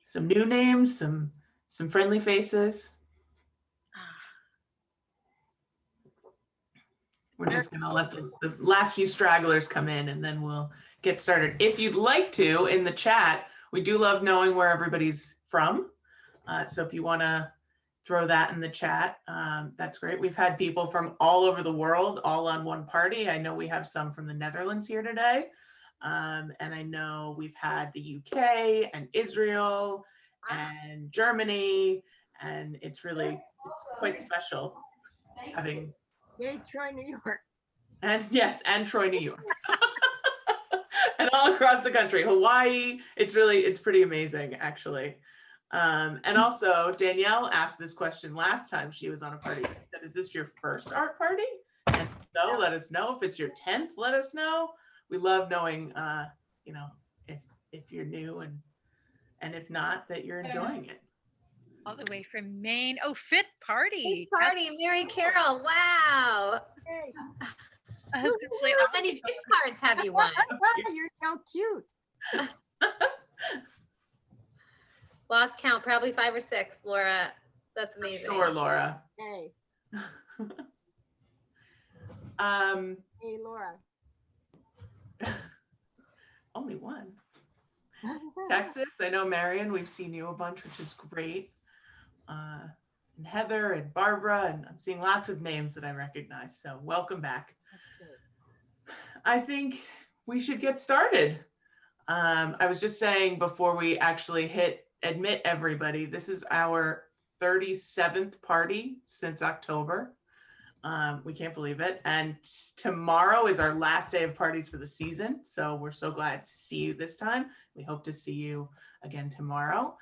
Some new names, some friendly faces. We're just going to let the last few stragglers come in and then we'll get started. If you'd like to, in the chat, we do love knowing where everybody's from. So if you want to throw that in the chat, that's great. We've had people from all over the world, all on one party. I know we have some from the Netherlands here today. And I know we've had the UK and Israel and Germany, and it's quite special having. Yay, Troy, New York. And yes, and Troy, New York. And all across the country, Hawaii. It's pretty amazing, actually. And also, Danielle asked this question last time she was on a party. She said, is this your first art party? And so let us know. If it's your 10th, let us know. We love knowing, you know, if you're new and if not, that you're enjoying it. All the way from Maine. Oh, fifth party. Fifth party, Mary Carroll. Wow. Hey. How many gift cards have you won? You're so cute. Lost count, probably 5 or 6, Laura. That's amazing. Sure, Laura. Hey. Hey, Laura. Only one. Texas, I know Marion, we've seen you a bunch, which is great. And Heather and Barbara, and I'm seeing lots of names that I recognize, so welcome back. I think we should get started. I was just saying before we actually admit everybody, this is our 37th party since October. We can't believe it. And tomorrow is our last day of parties for the season. So we're so glad to see you this time. We hope to see you again tomorrow.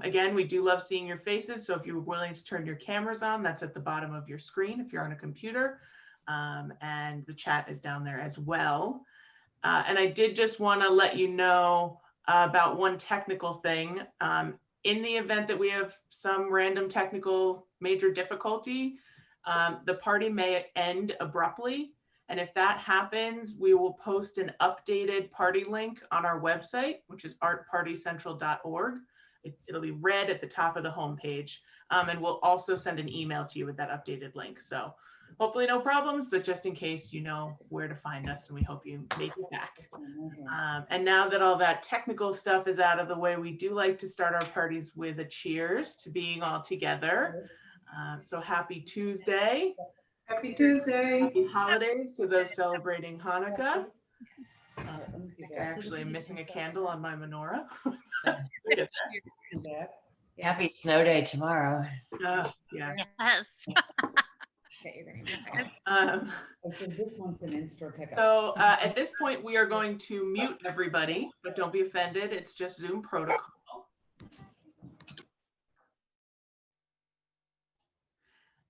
Again, we do love seeing your faces. So if you're willing to turn your cameras on, that's at the bottom of your screen if you're on a computer. And the chat is down there as well. And I did just want to let you know about one technical thing. In the event that we have some random technical major difficulty, the party may end abruptly. And if that happens, we will post an updated party link on our website, which is artpartycentral.org. It'll be red at the top of the homepage. And we'll also send an email to you with that updated link. So hopefully no problems, but just in case, you know where to find us, and we hope you make it back. And now that all that technical stuff is out of the way, we do like to start our parties with a cheers to being all together. So happy Tuesday. Happy Tuesday. Happy holidays to those celebrating Hanukkah. Actually, I'm missing a candle on my menorah. Happy snow day tomorrow. Yeah. Yes. This one's an in-store pickup. So at this point, we are going to mute everybody, but don't be offended. It's just Zoom protocol.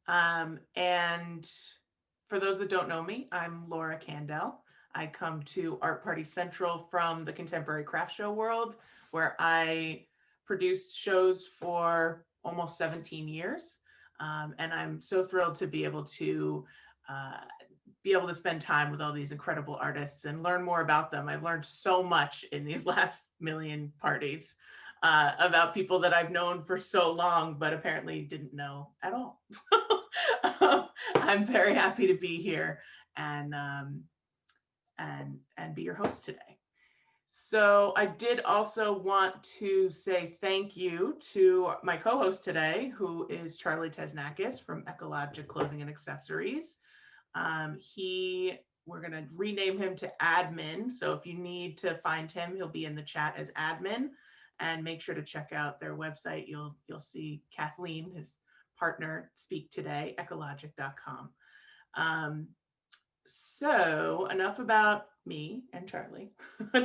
And for those that don't know me, I'm Lara Kandel. I come to Art Party Central from the contemporary craft show world, where I produced shows for almost 17 years. And I'm so thrilled to be able to spend time with all these incredible artists and learn more about them. I've learned so much in these last million parties about people that I've known for so long, but apparently didn't know at all. I'm very happy to be here and be your host today. So I did also want to say thank you to my co-host today, who is Charlie Tesnakis from Ekologic Clothing and Accessories. We're going to rename him to admin. So if you need to find him, he'll be in the chat as admin. And make sure to check out their website. You'll see Kathleen, his partner, speak today, ekologic.com. So enough about me and Charlie.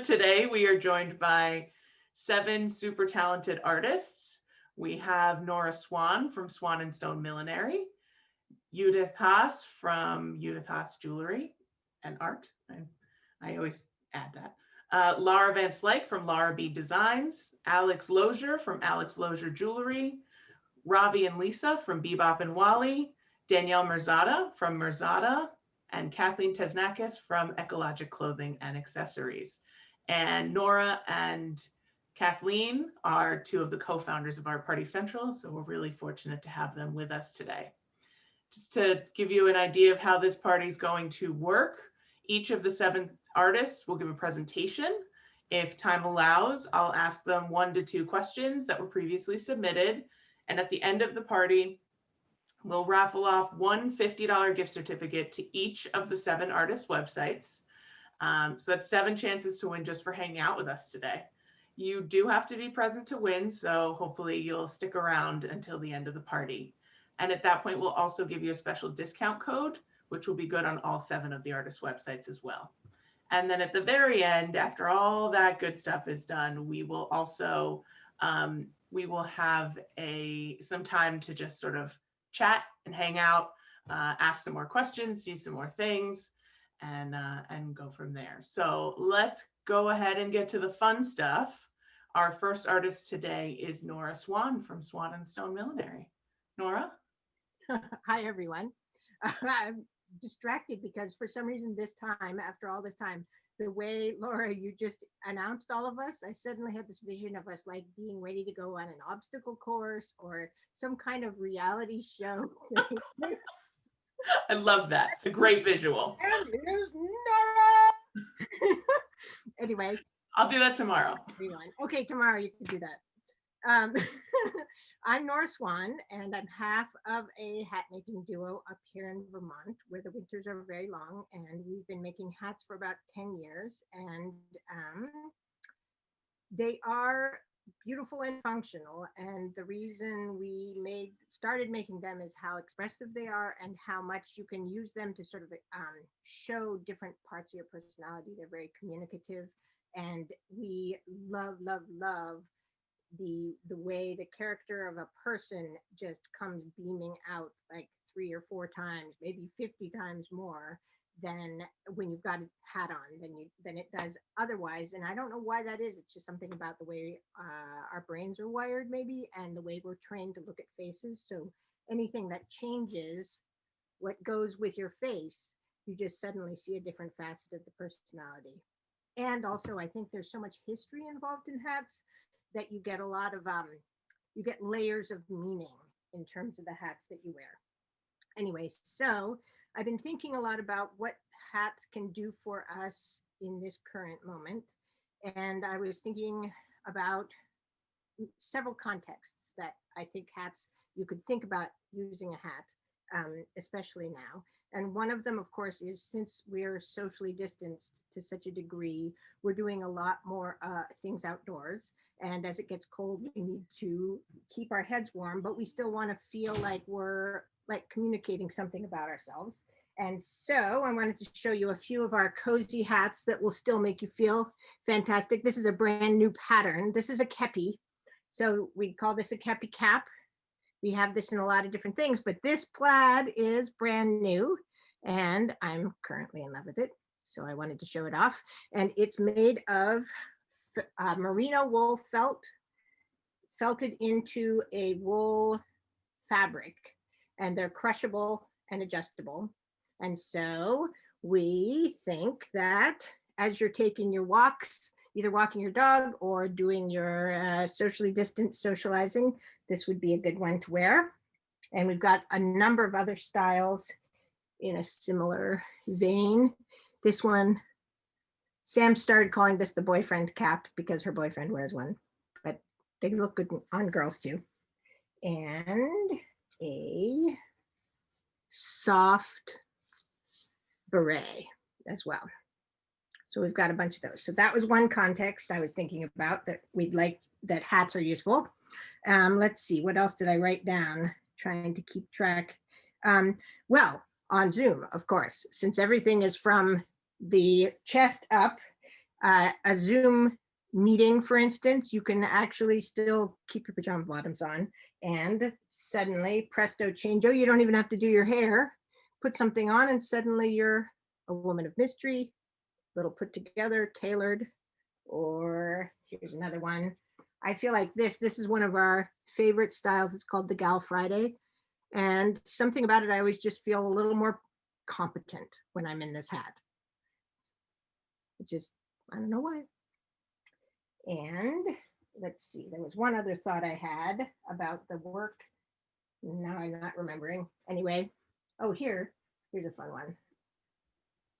Today we are joined by 7 super talented artists. We have Nora Swan from Swan&Stone Millinery, Judith Haas from Judith Haas Jewelry and Art. I always add that. Lara Van Slyke from Lara B Designs, Alex Lozier from Alex Lozier Jewelry, Ravi and Lisa from Beebop Wally, Danielle Merzatta from Merzatta, and Kathleen Tesnakis from Ekologic Clothing and Accessories. And Nora and Kathleen are two of the co-founders of our Party Central, so we're really fortunate to have them with us today. Just to give you an idea of how this party is going to work, each of the 7 artists will give a presentation. If time allows, I'll ask them 1 to 2 questions that were previously submitted. And at the end of the party, we'll raffle off one $50 gift certificate to each of the 7 artist websites. So that's 7 chances to win just for hanging out with us today. You do have to be present to win, so hopefully you'll stick around until the end of the party. And at that point, we'll also give you a special discount code, which will be good on all 7 of the artist websites as well. And then at the very end, after all that good stuff is done, we will also, we will have some time to just sort of chat and hang out, ask some more questions, see some more things, and go from there. So let's go ahead and get to the fun stuff. Our first artist today is Nora Swan from Swan&Stone Millinery. Nora? Hi, everyone. I'm distracted because for some reason this time, after all this time, the way, Laura, you just announced all of us, I suddenly had this vision of us like being ready to go on an obstacle course or some kind of reality show. I love that. It's a great visual. And here's Nora! Anyway. I'll do that tomorrow. Everyone. Okay, tomorrow you can do that. I'm Nora Swan, and I'm half of a hat making duo up here in Vermont, where the winters are very long, and we've been making hats for about 10 years, and they are beautiful and functional. And the reason we started making them is how expressive they are and how much you can use them to sort of show different parts of your personality. They're very communicative, and we love the way the character of a person just comes beaming out like 3 or 4 times, maybe 50 times more than when you've got a hat on than it does otherwise. And I don't know why that is. It's just something about the way our brains are wired, maybe, and the way we're trained to look at faces. So anything that changes what goes with your face, you just suddenly see a different facet of the personality. And also, I think there's so much history involved in hats that you get a lot of, you get layers of meaning in terms of the hats that you wear. Anyway, so I've been thinking a lot about what hats can do for us in this current moment. And I was thinking about several contexts that I think hats, you could think about using a hat, especially now. And one of them, of course, is since we're socially distanced to such a degree, we're doing a lot more things outdoors. And as it gets cold, we need to keep our heads warm, but we still want to feel like we're like communicating something about ourselves. And so I wanted to show you a few of our cozy hats that will still make you feel fantastic. This is a brand new pattern. This is a kepi. So we call this a kepi cap. We have this in a lot of different things, but this plaid is brand new and I'm currently in love with it. So I wanted to show it off. And it's made of merino wool felted into a wool fabric, and they're crushable and adjustable. And so we think that as you're taking your walks, either walking your dog or doing your socially distant socializing, this would be a good one to wear. And we've got a number of other styles in a similar vein. This one, Sam started calling this the boyfriend cap because her boyfriend wears one, but they look good on girls too. And a soft beret as well. So we've got a bunch of those. So that was one context I was thinking about that we'd like, that hats are useful. Let's see, what else did I write down? Trying to keep track. Well, on Zoom, of course, since everything is from the chest up, a Zoom meeting, for instance, you can actually still keep your pajama bottoms on and suddenly, presto changeo, you don't even have to do your hair, put something on and suddenly you're a woman of mystery, little put together, tailored. Or here's another one. I feel like this is one of our favorite styles. It's called the Gal Friday. And something about it, I always just feel a little more competent when I'm in this hat. It just, I don't know why. And let's see, there was one other thought I had about the work. Now I'm not remembering. Anyway, oh, here's a fun one.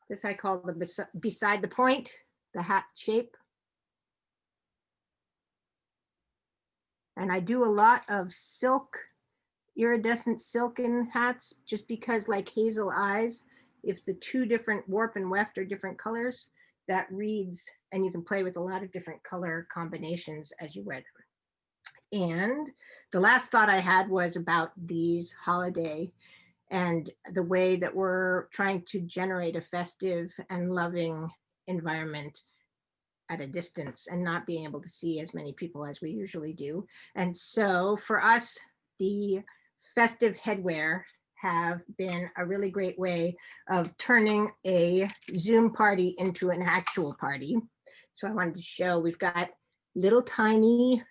This I call the beside the point, the hat shape. And I do a lot of silk, iridescent silken hats, just because, like hazel eyes, if the two different warp and weft are different colors, that reads, and you can play with a lot of different color combinations as you wear them. And the last thought I had was about these holiday and the way that we're trying to generate a festive and loving environment at a distance and not being able to see as many people as we usually do. And so for us, the festive headwear have been a really great way of turning a Zoom party into an actual party. So I wanted to show, we've got little tiny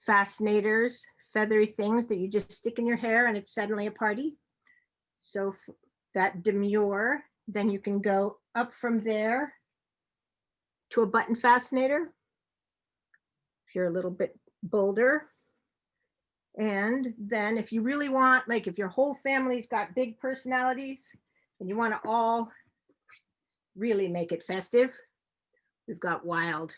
fascinators, feathery things that you just stick in your hair and it's suddenly a party. So that demure, then you can go up from there to a button fascinator if you're a little bit bolder. And then if you really want, like if your whole family's got big personalities and you want to all really make it festive, we've got wild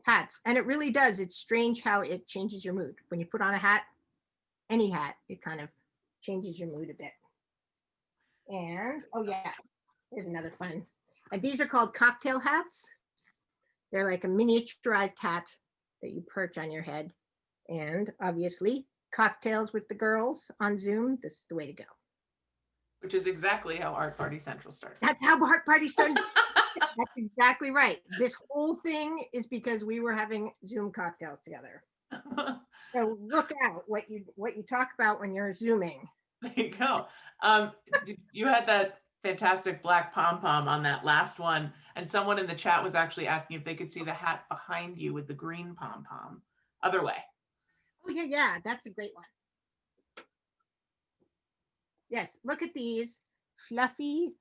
hats. And it really does. It's strange how it changes your mood. When you put on a hat, any hat, it kind of changes your mood a bit. And, oh yeah, here's another fun. And these are called cocktail hats. They're like a miniaturized hat that you perch on your head. And obviously, cocktails with the girls on Zoom, this is the way to go. Which is exactly how Art Party Central started. That's how Art Party started. That's exactly right. This whole thing is because we were having Zoom cocktails together. So look out what you talk about when you're Zooming. There you go. You had that fantastic black pom-pom on that last one, and someone in the chat was actually asking if they could see the hat behind you with the green pom-pom. Other way. Oh yeah, that's a great one. Yes, look at these fluffy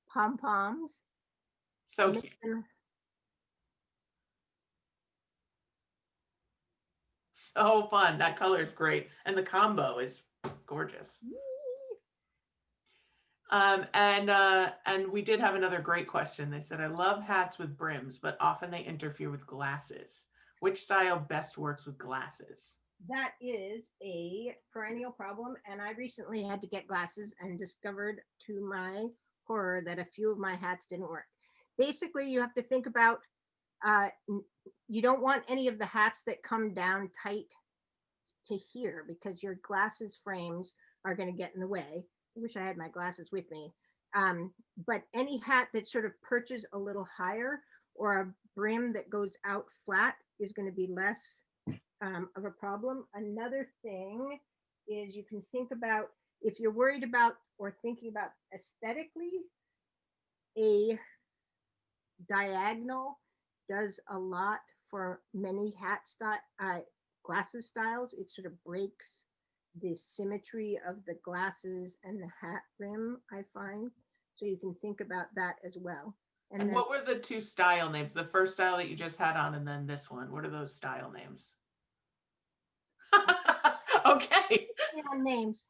pom-poms. So cute. So fun. That color is great. And the combo is gorgeous. And we did have another great question. They said, I love hats with brims, but often they interfere with glasses. Which style best works with glasses? That is a perennial problem. And I recently had to get glasses and discovered to my horror that a few of my hats didn't work. Basically, you have to think about, you don't want any of the hats that come down tight to here because your glasses frames are going to get in the way. I wish I had my glasses with me. But any hat that sort of perches a little higher or a brim that goes out flat is going to be less of a problem. Another thing is you can think about, if you're worried about or thinking about aesthetically, a diagonal does a lot for many hat glasses styles. It sort of breaks the symmetry of the glasses and the hat rim, I find. So you can think about that as well. And then, what were the two style names? The first style that you just had on and then this one. What are those style names? Okay. Names.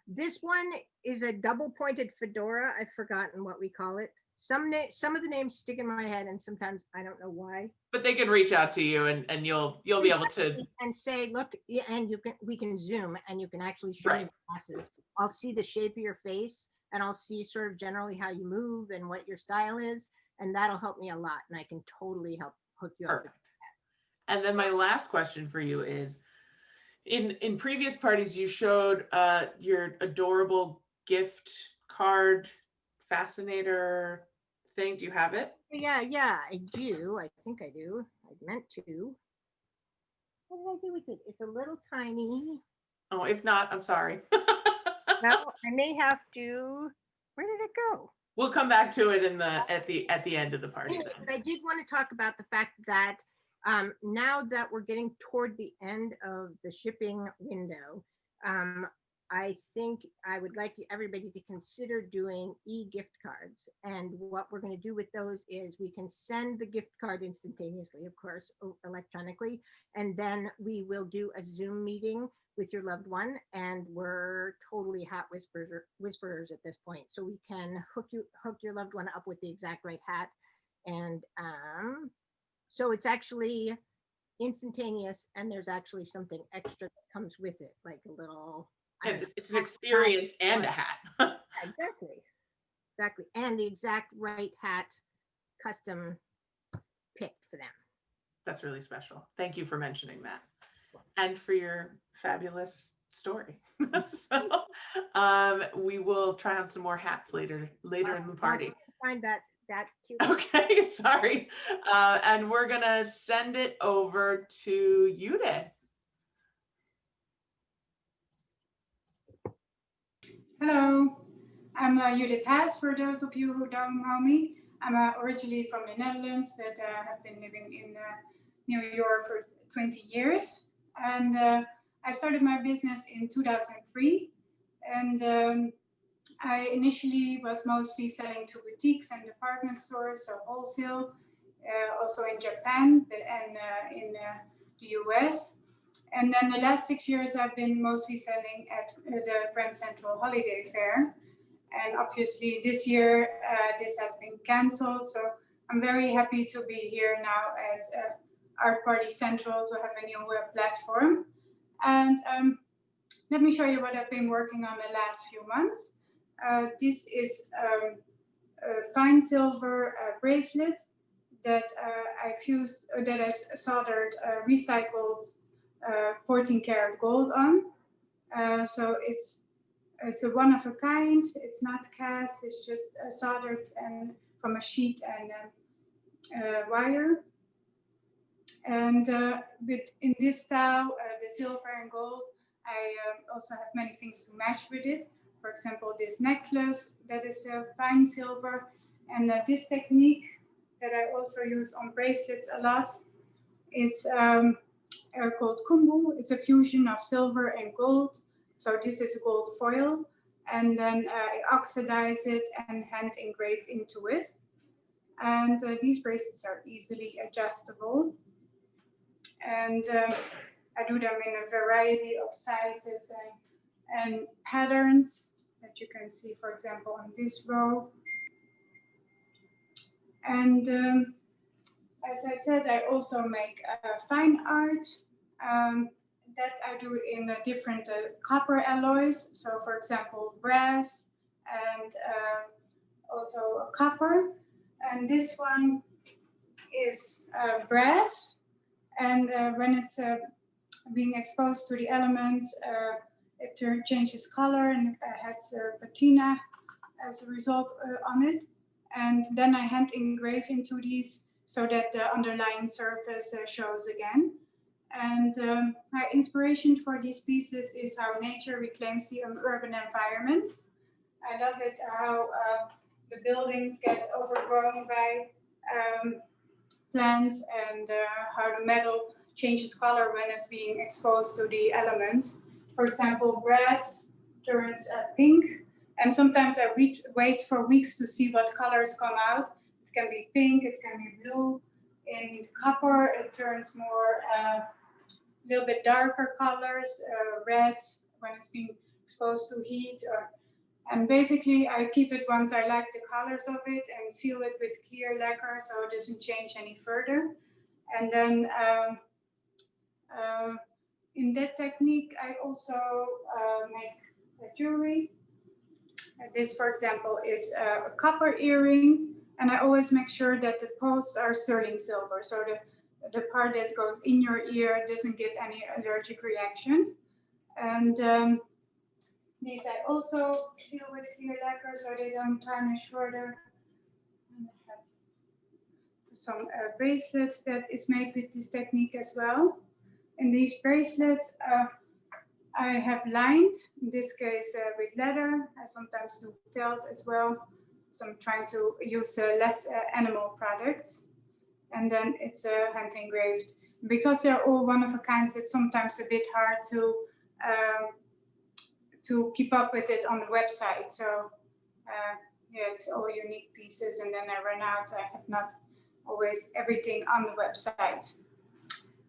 This one is a double pointed fedora. I've forgotten what we call it. Some of the names stick in my head and sometimes I don't know why. But they can reach out to you and you'll be able to and say, look, and we can Zoom and you can actually show me the glasses. I'll see the shape of your face and I'll see sort of generally how you move and what your style is, and that'll help me a lot, and I can totally help hook you up. And then my last question for you is, in previous parties you showed your adorable gift card fascinator thing. Do you have it? Yeah, I do. I think I do. I meant to. What did I do with it? It's a little tiny. Oh, if not, I'm sorry. Well, I may have to. Where did it go? We'll come back to it at the end of the party. Anyway, but I did want to talk about the fact that now that we're getting toward the end of the shipping window, I think I would like everybody to consider doing e-gift cards. And what we're going to do with those is we can send the gift card instantaneously, of course, electronically, and then we will do a Zoom meeting with your loved one. And we're totally hat whisperers at this point, so we can hook your loved one up with the exact right hat. And so it's actually instantaneous, and there's actually something extra that comes with it, like a little. And it's an experience and a hat. Exactly. And the exact right hat, custom picked for them. That's really special. Thank you for mentioning that. And for your fabulous story. So we will try on some more hats later in the party. Find that cute. Okay, sorry. And we're gonna send it over to Judith. Hello, I'm Judith Haas, for those of you who don't know me. I'm originally from the Netherlands, but have been living in New York for 20 years. And I started my business in 2003. And I initially was mostly selling to boutiques and department stores, so wholesale, also in Japan and in the US. And then the last 6 years, I've been mostly selling at the Grand Central Holiday Fair. And obviously this year, this has been canceled. So I'm very happy to be here now at Art Party Central to have a new platform. And let me show you what I've been working on the last few months. This is a fine silver bracelet that I've used, that I soldered recycled 14 karat gold on. So it's a one of a kind. It's not cast. It's just soldered and from a sheet and wire. And in this style, the silver and gold, I also have many things to match with it. For example, this necklace that is fine silver, and this technique that I also use on bracelets a lot. It's called kumbu. It's a fusion of silver and gold. So this is gold foil, and then I oxidize it and hand engrave into it. And these bracelets are easily adjustable. And I do them in a variety of sizes and patterns that you can see, for example, on this row. And as I said, I also make fine art that I do in different copper alloys. So, for example, brass and also copper. And this one is brass. And when it's being exposed to the elements, it changes color and has patina as a result on it. And then I hand engrave into these so that the underlying surface shows again. And my inspiration for these pieces is how nature reclaims the urban environment. I love it how the buildings get overgrown by plants, and how the metal changes color when it's being exposed to the elements. For example, brass turns pink, and sometimes I wait for weeks to see what colors come out. It can be pink, it can be blue. In copper, it turns more a little bit darker colors, red when it's being exposed to heat. And basically, I keep it once I like the colors of it and seal it with clear lacquer so it doesn't change any further. And then in that technique, I also make jewelry. This, for example, is a copper earring. And I always make sure that the posts are sterling silver. So the part that goes in your ear doesn't give any allergic reaction. And these I also seal with clear lacquer so they don't tarnish further. And I have some bracelets that is made with this technique as well. And these bracelets I have lined, in this case with leather. I sometimes do felt as well. So I'm trying to use less animal products. And then it's hand engraved. Because they're all one of a kind, it's sometimes a bit hard to keep up with it on the website. So yeah, it's all unique pieces, and then I run out. I have not always everything on the website.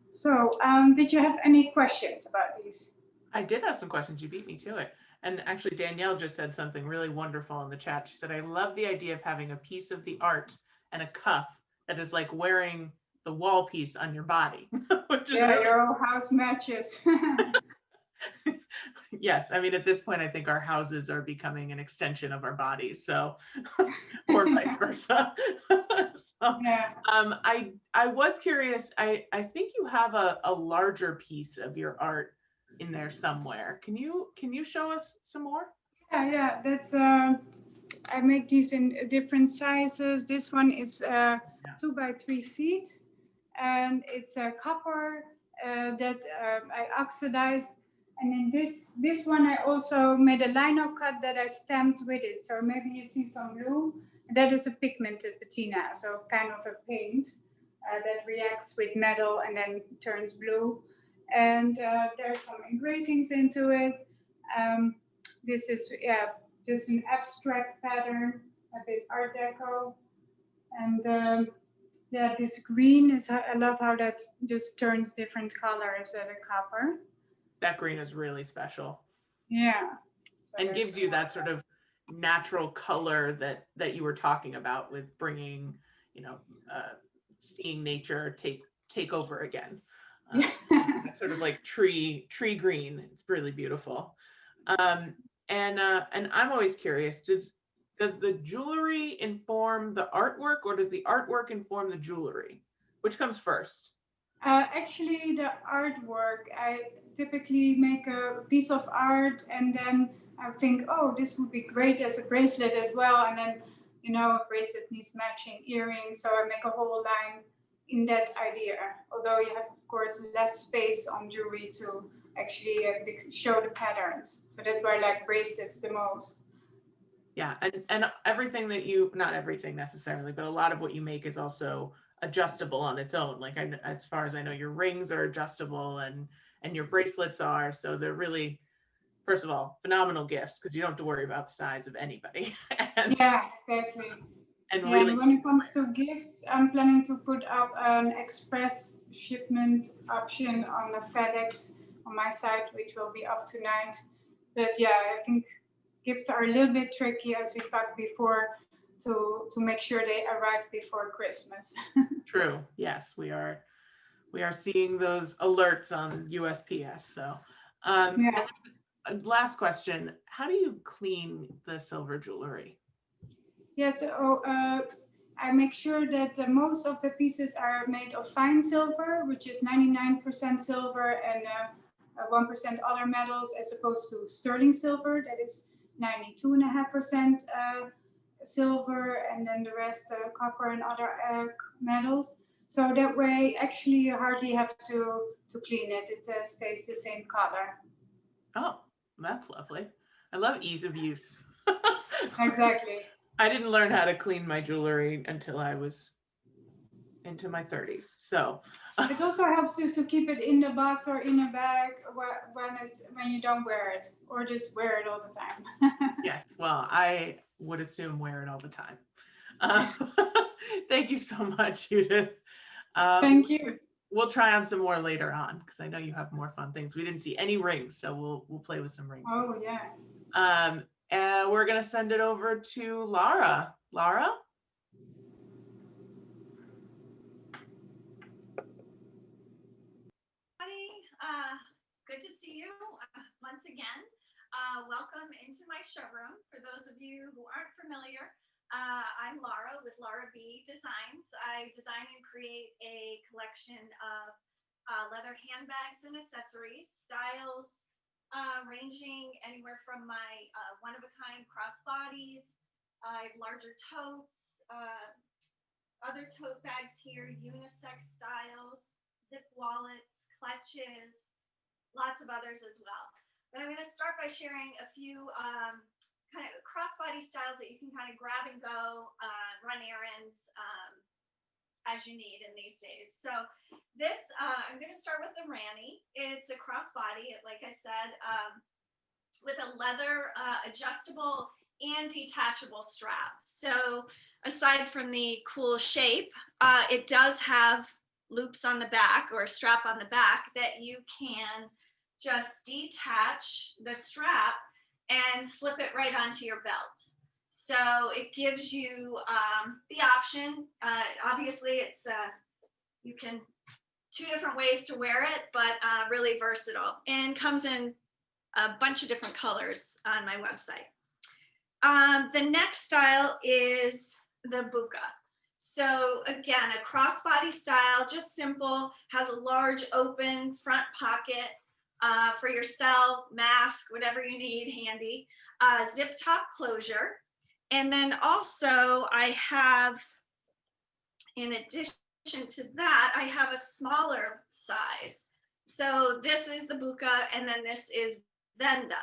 So did you have any questions about these? I did have some questions. You beat me to it. And actually, Danielle just said something really wonderful in the chat. She said, I love the idea of having a piece of the art and a cuff that is like wearing the wall piece on your body. Which is Yeah, really... your whole house matches. Yes, I mean, at this point, I think our houses are becoming an extension of our bodies, so, or vice versa. So, Yeah. I was curious, I think you have a larger piece of your art in there somewhere. Can you show us some more? Yeah, that's I make these in different sizes. This one is 2 by 3 feet, and it's a copper that I oxidized. And in this one, I also made a lino cut that I stamped with it. So maybe you see some blue. That is a pigmented patina, so kind of a paint that reacts with metal and then turns blue. And there's some engravings into it. This is just an abstract pattern, a bit Art Deco. And yeah, this green is, I love how that just turns different colors at a copper. That green is really special. Yeah. So and gives you that sort of natural color that you were talking about with bringing, seeing nature take over again. That sort of like tree green. It's really beautiful. And I'm always curious, does the jewelry inform the artwork, or does the artwork inform the jewelry? Which comes first? Actually, the artwork, I typically make a piece of art and then I think, oh, this would be great as a bracelet as well. And then, a bracelet needs matching earrings. So I make a whole line in that idea. Although you have, of course, less space on jewelry to actually show the patterns. So that's why I like bracelets the most. Yeah, and everything that not everything necessarily, but a lot of what you make is also adjustable on its own. Like as far as I know, your rings are adjustable and your bracelets are. So they're really, first of all, phenomenal gifts because you don't have to worry about the size of anybody. Yeah, exactly. And yeah, really, and when it comes to gifts, I'm planning to put up an express shipment option on the FedEx on my site, which will be up tonight. But yeah, I think gifts are a little bit tricky, as we talked before, to make sure they arrive before Christmas. True. Yes, we are seeing those alerts on USPS. So, Yeah. last question: how do you clean the silver jewelry? Yeah, so I make sure that most of the pieces are made of fine silver, which is 99% silver and 1% other metals, as opposed to sterling silver, that is 92.5% silver, and then the rest copper and other metals. So that way, actually, you hardly have to clean it. It stays the same color. Oh, that's lovely. I love ease of use. Exactly. I didn't learn how to clean my jewelry until I was into my 30s. So it also helps you to keep it in the box or in a bag when you don't wear it, or just wear it all the time. Yes, well, I would assume wear it all the time. Thank you so much, Judith. Thank you. We'll try on some more later on because I know you have more fun things. We didn't see any rings, so we'll play with some rings. Oh yeah. And we're gonna send it over to Lara. Lara? Good to see you once again. Welcome into my showroom. For those of you who aren't familiar, I'm Lara with Lara B Designs. I design and create a collection of leather handbags and accessories, styles ranging anywhere from my one-of-a-kind crossbodies, larger totes, other tote bags here, unisex styles, zip wallets, clutches, lots of others as well. But I'm going to start by sharing a few kind of crossbody styles that you can kind of grab and go, run errands as you need in these days. So this, I'm going to start with the Ranny. It's a crossbody. Like I said, with a leather adjustable and detachable strap. So aside from the cool shape, it does have loops on the back or a strap on the back that you can just detach the strap and slip it right onto your belt. So it gives you the option. Obviously, it's you can 2 different ways to wear it, but really versatile, and comes in a bunch of different colors on my website. The next style is the buka. So again, a crossbody style, just simple, has a large open front pocket for your cell, mask, whatever you need handy, zip top closure. And then also I have, in addition to that, I have a smaller size. So this is the buka, and then this is venda.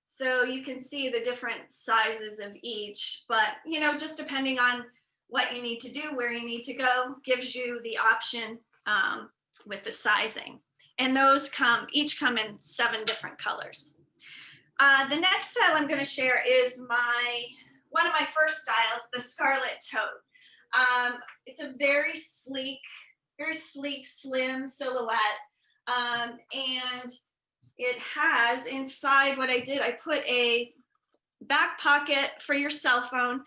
So you can see the different sizes of each, but you know, just depending on what you need to do, where you need to go, gives you the option with the sizing. And those each come in 7 different colors. The next style I'm going to share is one of my first styles, the scarlet tote. It's a very sleek, slim silhouette. And it has inside what I did, I put a back pocket for your cell phone.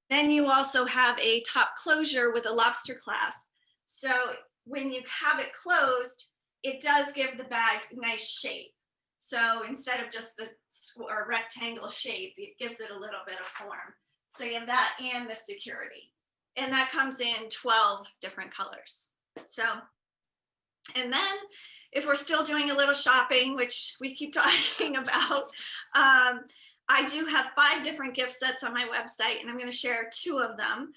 Then you also have a top closure with a lobster clasp. So when you have it closed, it does give the bag a nice shape. So instead of just the rectangle shape, it gives it a little bit of form. So you have that and the security. And that comes in 12 different colors. So, and then if we're still doing a little shopping, which we keep talking about, I do have 5 different gift sets on my website, and I'm going to share 2 of them.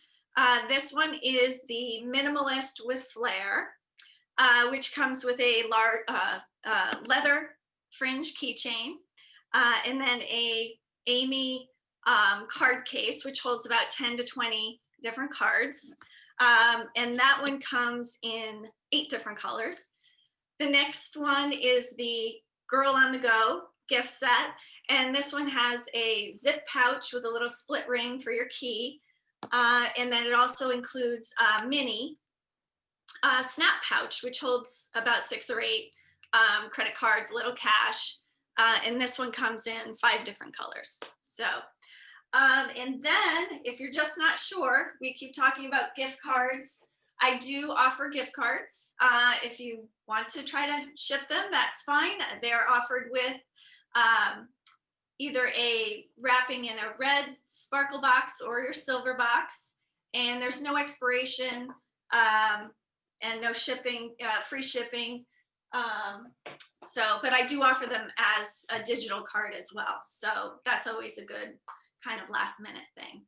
This one is the Minimalist with Flair, which comes with a leather fringe keychain, and then a Amy card case, which holds about 10 to 20 different cards. And that one comes in 8 different colors. The next one is the Girl on the Go gift set. And this one has a zip pouch with a little split ring for your key. And then it also includes a mini snap pouch, which holds about 6 or 8 credit cards, a little cash. And this one comes in 5 different colors. So, and then if you're just not sure, we keep talking about gift cards. I do offer gift cards. If you want to try to ship them, that's fine. They're offered with either a wrapping in a red sparkle box or your silver box, and there's no expiration and no shipping, free shipping. But I do offer them as a digital card as well. So that's always a good kind of last minute thing.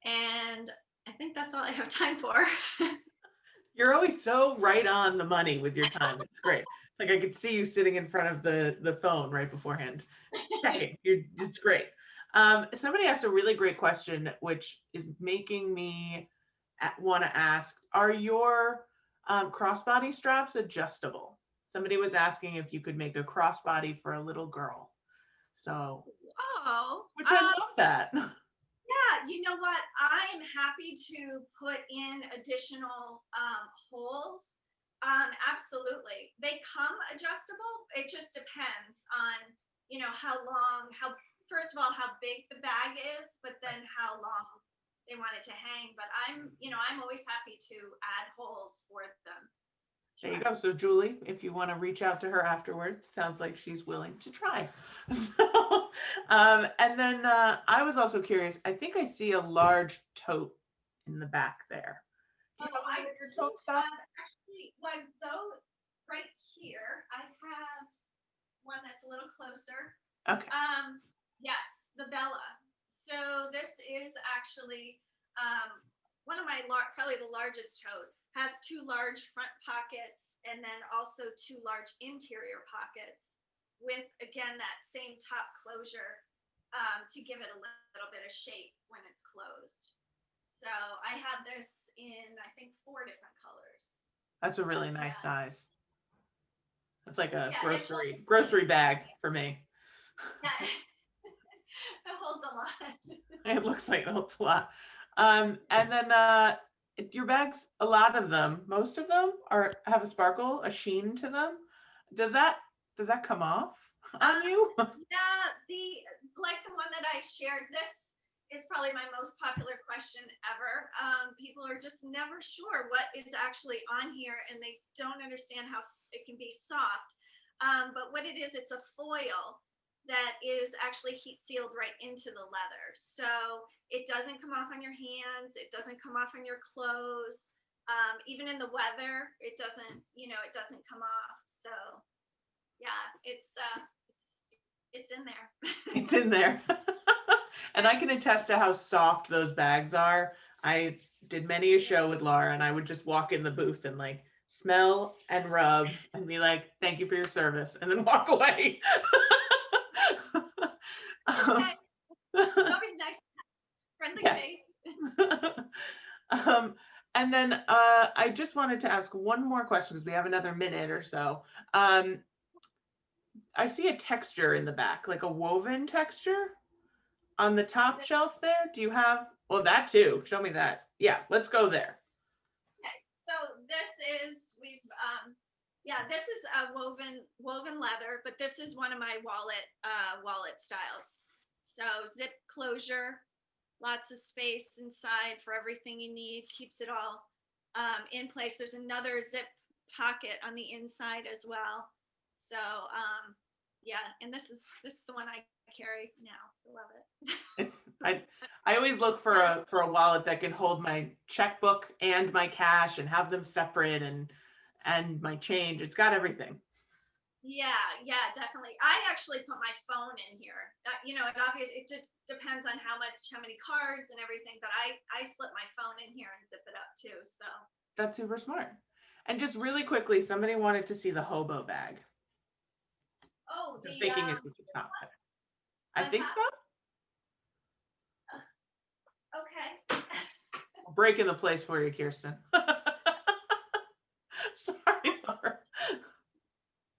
And I think that's all I have time for. You're always so right on the money with your time. It's great. Like I could see you sitting in front of the phone right beforehand. Checking. It's great. Somebody asked a really great question, which is making me want to ask, are your crossbody straps adjustable? Somebody was asking if you could make a crossbody for a little girl. So, which I love that. Yeah, you know what? I'm happy to put in additional holes. Absolutely. They come adjustable. It just depends on, you know, first of all, how big the bag is, but then how long they want it to hang. But I'm always happy to add holes for them. There you go. So Julie, if you want to reach out to her afterwards, sounds like she's willing to try. So, and then I was also curious. I think I see a large tote in the back there. Actually, well, though, right here, I have one that's a little closer. Okay. Yes, the Bella. So this is actually one of my probably the largest tote. Has 2 large front pockets and then also 2 large interior pockets with, again, that same top closure to give it a little bit of shape when it's closed. So I have this in, I think, 4 different colors. That's a really nice size. It's like a grocery bag for me. Yeah. It holds a lot. It looks like it holds a lot. And then your bags, a lot of them, most of them have a sparkle, a sheen to them. Does that come off on you? Yeah, like the one that I shared, this is probably my most popular question ever. People are just never sure what is actually on here, and they don't understand how it can be soft. But what it is, it's a foil that is actually heat sealed right into the leather. So it doesn't come off on your hands. It doesn't come off on your clothes. Even in the weather, it doesn't come off. So yeah, it's in there. It's in there. And I can attest to how soft those bags are. I did many a show with Lara, and I would just walk in the booth and like smell and rub and be like, thank you for your service, and then walk away. It's always nice to have friendly Yes. face. And then I just wanted to ask one more question because we have another minute or so. I see a texture in the back, like a woven texture on the top shelf there. Do you have, well, that too. Show me that. Yeah, let's go there. Okay, so this is a woven leather, but this is one of my wallet styles. So zip closure, lots of space inside for everything you need, keeps it all in place. There's another zip pocket on the inside as well. So yeah, and this is the one I carry now. I love it. I always look for a wallet that can hold my checkbook and my cash and have them separate and my change. It's got everything. Yeah, definitely. I actually put my phone in here. It just depends on how many cards and everything, but I slip my phone in here and zip it up too. So that's super smart. And just really quickly, somebody wanted to see the hobo bag. Oh, I'm thinking it's at the top there. I think so. Okay. I'm breaking the place for you, Kirsten. Sorry, Laura.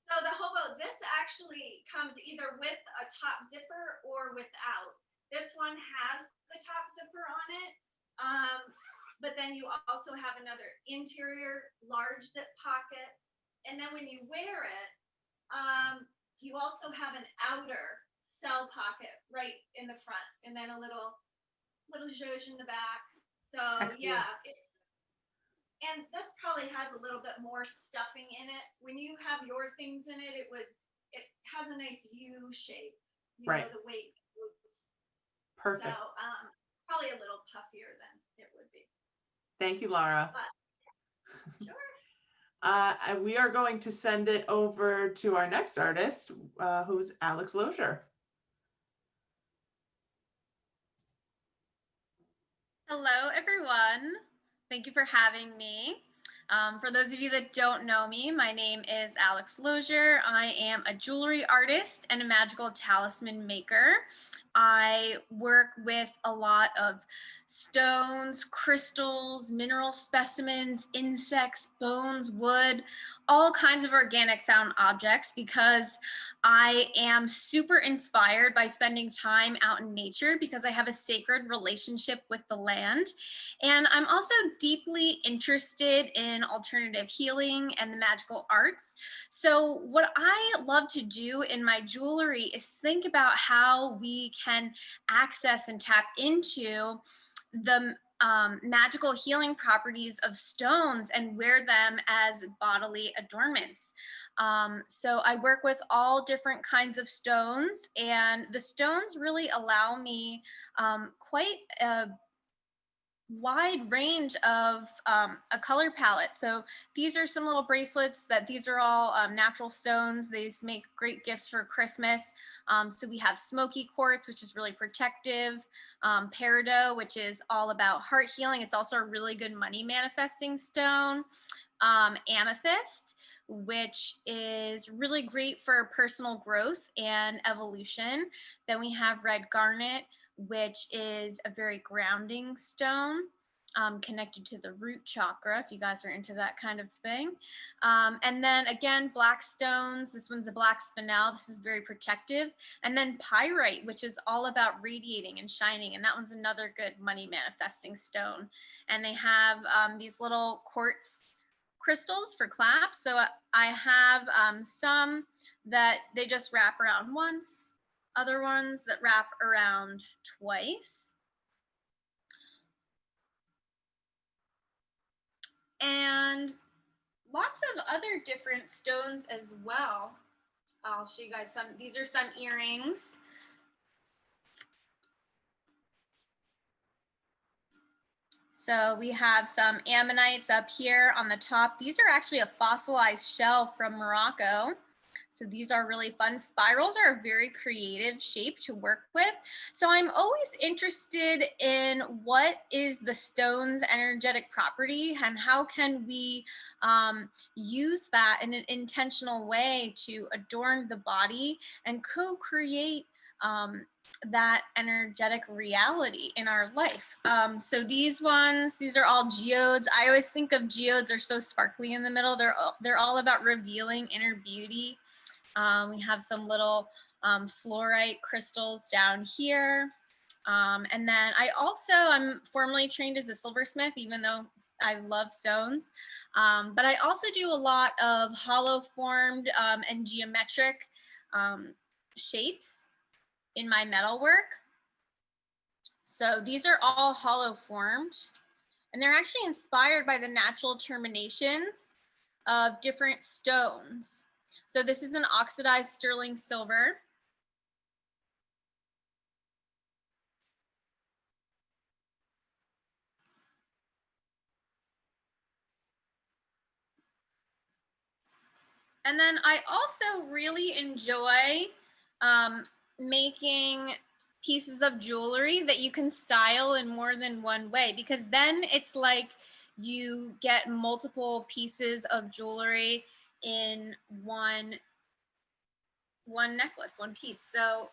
So the hobo, this actually comes either with a top zipper or without. This one has the top zipper on it, but then you also have another interior large zip pocket. And then when you wear it, you also have an outer cell pocket right in the front, and then a little zhuzh in the back. So yeah, and this probably has a little bit more stuffing in it. When you have your things in it, it has a nice U shape. Right. The weight goes. Perfect. So probably a little puffier than it would be. Thank you, Lara. Sure. We are going to send it over to our next artist, who's Alex Lozier. Hello, everyone. Thank you for having me. For those of you that don't know me, my name is Alex Lozier. I am a jewelry artist and a magical talisman maker. I work with a lot of stones, crystals, mineral specimens, insects, bones, wood, all kinds of organic found objects because I am super inspired by spending time out in nature because I have a sacred relationship with the land. And I'm also deeply interested in alternative healing and the magical arts. So what I love to do in my jewelry is think about how we can access and tap into the magical healing properties of stones and wear them as bodily adornments. So I work with all different kinds of stones, and the stones really allow me quite a wide range of a color palette. So these are some little bracelets these are all natural stones. These make great gifts for Christmas. So we have smoky quartz, which is really protective, peridot, which is all about heart healing. It's also a really good money manifesting stone. Amethyst, which is really great for personal growth and evolution. Then we have red garnet, which is a very grounding stone. connected to the root chakra, if you guys are into that kind of thing. And then again, black stones. This one's a black spinel. This is very protective. And then pyrite, which is all about radiating and shining. And that one's another good money manifesting stone. And they have these little quartz crystals for claps. So I have some that they just wrap around once, other ones that wrap around twice. And lots of other different stones as well. I'll show you guys some. These are some earrings. So we have some ammonites up here on the top. These are actually a fossilized shell from Morocco. So these are really fun. Spirals are a very creative shape to work with. So I'm always interested in what is the stone's energetic property and how can we use that in an intentional way to adorn the body and co-create that energetic reality in our life. So these ones, these are all geodes. I always think of geodes, they're so sparkly in the middle. They're all about revealing inner beauty. We have some little fluorite crystals down here. And then I'm formally trained as a silversmith, even though I love stones. But I also do a lot of hollow formed and geometric shapes in my metalwork. So these are all hollow formed, and they're actually inspired by the natural terminations of different stones. So this is an oxidized sterling silver. And then I also really enjoy making pieces of jewelry that you can style in more than one way, because then it's like you get multiple pieces of jewelry in one necklace, one piece. So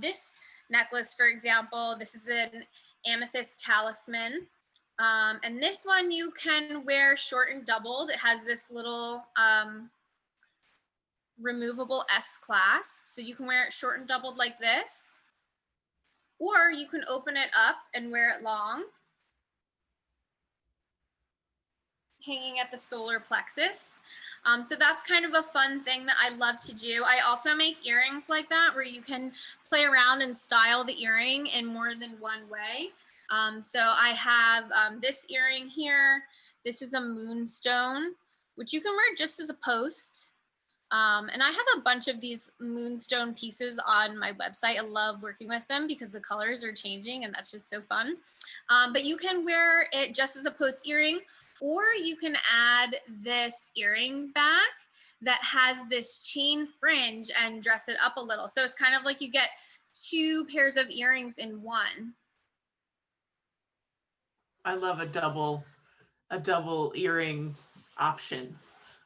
this necklace, for example, this is an amethyst talisman. And this one you can wear short and doubled. It has this little removable S clasp. So you can wear it short and doubled like this, or you can open it up and wear it long, hanging at the solar plexus. So that's kind of a fun thing that I love to do. I also make earrings like that where you can play around and style the earring in more than one way. So I have this earring here. This is a moonstone, which you can wear just as a post. And I have a bunch of these moonstone pieces on my website. I love working with them because the colors are changing and that's just so fun. But you can wear it just as a post earring, or you can add this earring back that has this chain fringe and dress it up a little. So it's kind of like you get two pairs of earrings in one. I love a double earring option,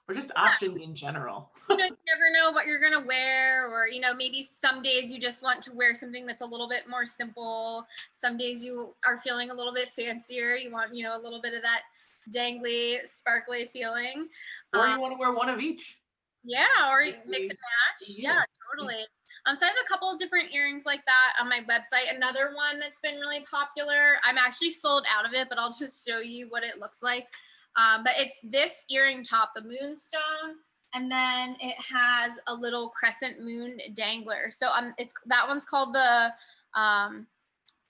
or just options in general. You know, you never know what you're gonna wear, or maybe some days you just want to wear something that's a little bit more simple. Some days you are feeling a little bit fancier. You want, a little bit of that dangly, sparkly feeling. Or you want to wear one of each. Yeah, or mix and match. Yeah, totally. So I have a couple of different earrings like that on my website. Another one that's been really popular, I'm actually sold out of it, but I'll just show you what it looks like. But it's this earring top, the moonstone, and then it has a little crescent moon dangler. So that one's called the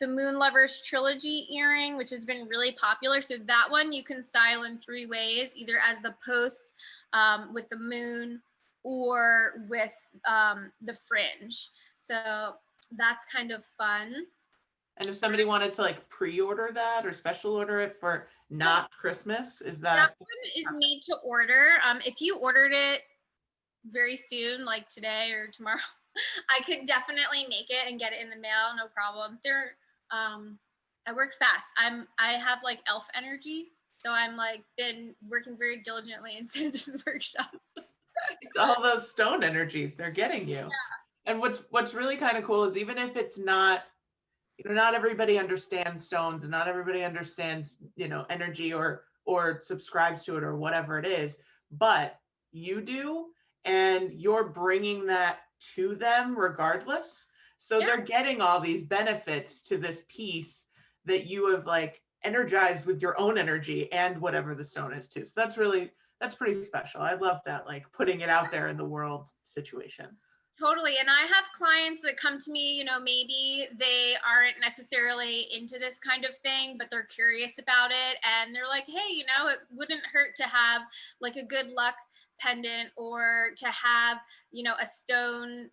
Moon Lovers Trilogy earring, which has been really popular. So that one you can style in 3 ways, either as the post with the moon, or with the fringe. So that's kind of fun. And if somebody wanted to like pre-order that or special order it for not Christmas, is that one is made to order? If you ordered it very soon, like today or tomorrow, I could definitely make it and get it in the mail, no problem. I work fast. I have like elf energy, so I'm like been working very diligently in Santa's workshop. It's all those stone energies they're getting you. Yeah. And what's really kind of cool is even if it's not you know, not everybody understands stones and not everybody understands, you know, energy or subscribes to it or whatever it is, but you do, and you're bringing that to them regardless. So Yeah. they're getting all these benefits to this piece that you have like energized with your own energy and whatever the stone is too. So that's pretty special. I love that, like putting it out there in the world situation. Totally. And I have clients that come to me, you know, maybe they aren't necessarily into this kind of thing, but they're curious about it. And they're like, hey, you know, it wouldn't hurt to have like a good luck pendant, or to have, you know, a stone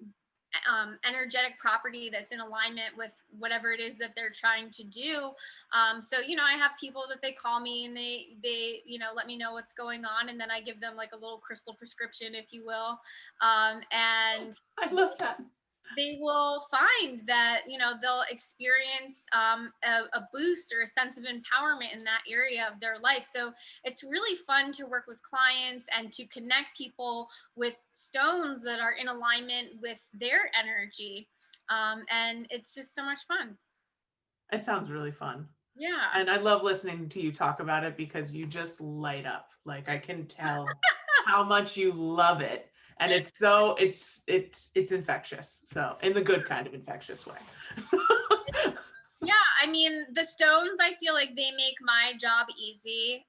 energetic property that's in alignment with whatever it is that they're trying to do. So, you know, I have people that they call me and they, you know, let me know what's going on. And then I give them like a little crystal prescription, if you will. And I love that. they will find that, you know, they'll experience a boost or a sense of empowerment in that area of their life. So it's really fun to work with clients and to connect people with stones that are in alignment with their energy. And it's just so much fun. It sounds really fun. Yeah. And I love listening to you talk about it because you just light up. Like I can tell how much you love it. And it's so it's infectious. So in the good kind of infectious way. Yeah, I mean, the stones, I feel like they make my job easy.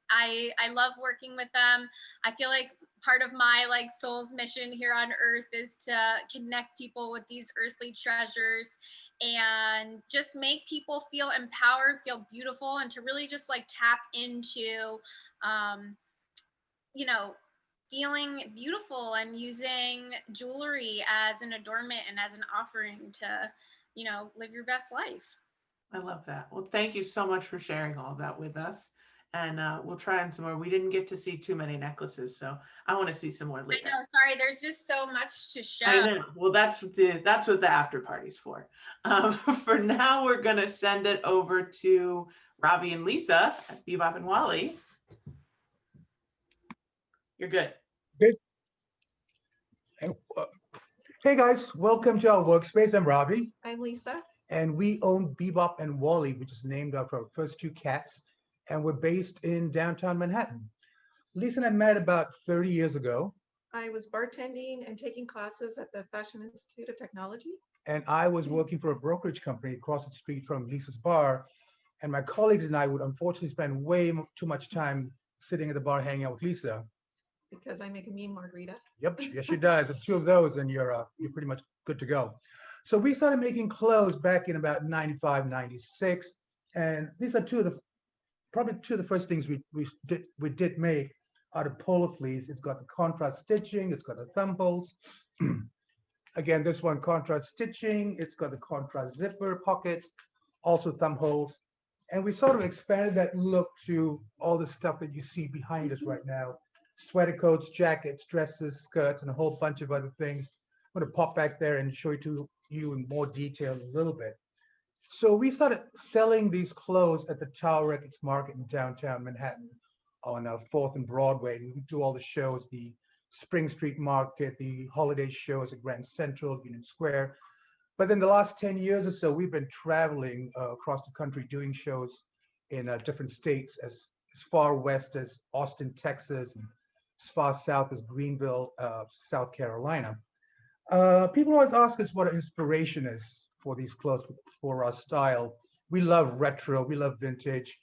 I love working with them. I feel like part of my like soul's mission here on earth is to connect people with these earthly treasures and just make people feel empowered, feel beautiful, and to really just like tap into, you know, feeling beautiful and using jewelry as an adornment and as an offering to, you know, live your best life. I love that. Well, thank you so much for sharing all of that with us. And we'll try on some more. We didn't get to see too many necklaces, so I want to see some more later. I know, sorry, there's just so much to show. I know. Well, that's what the after party's for. For now, we're gonna send it over to Robbie and Lisa at Beebop and Wally. You're good. Good. Hey guys, welcome to our workspace. I'm Robbie. I'm Lisa. And we own Beebop and Wally, which is named after our first two cats. And we're based in downtown Manhattan. Lisa and I met about 30 years ago. I was bartending and taking classes at the Fashion Institute of Technology. And I was working for a brokerage company across the street from Lisa's bar. And my colleagues and I would unfortunately spend way too much time sitting at the bar hanging out with Lisa. Because I make a mean margarita. Yep, yes she does. And two of those and you're pretty much good to go. So we started making clothes back in about 95, 96. And these are probably two of the first things we did make out of polo fleece. It's got the contrast stitching, it's got the thumb holes. Again, this one contrast stitching, it's got the contrast zipper pockets, also thumb holes. And we sort of expanded that look to all the stuff that you see behind us right now. Sweater coats, jackets, dresses, skirts, and a whole bunch of other things. I'm going to pop back there and show it to you in more detail in a little bit. So we started selling these clothes at the Tower Records Market in downtown Manhattan on 4th and Broadway. And we do all the shows, the Spring Street Market, the holiday shows at Grand Central, Union Square. But in the last 10 years or so, we've been traveling across the country doing shows in different states as far west as Austin, Texas, and as far south as Greenville, South Carolina. People always ask us what our inspiration is for these clothes, for our style. We love retro, we love vintage.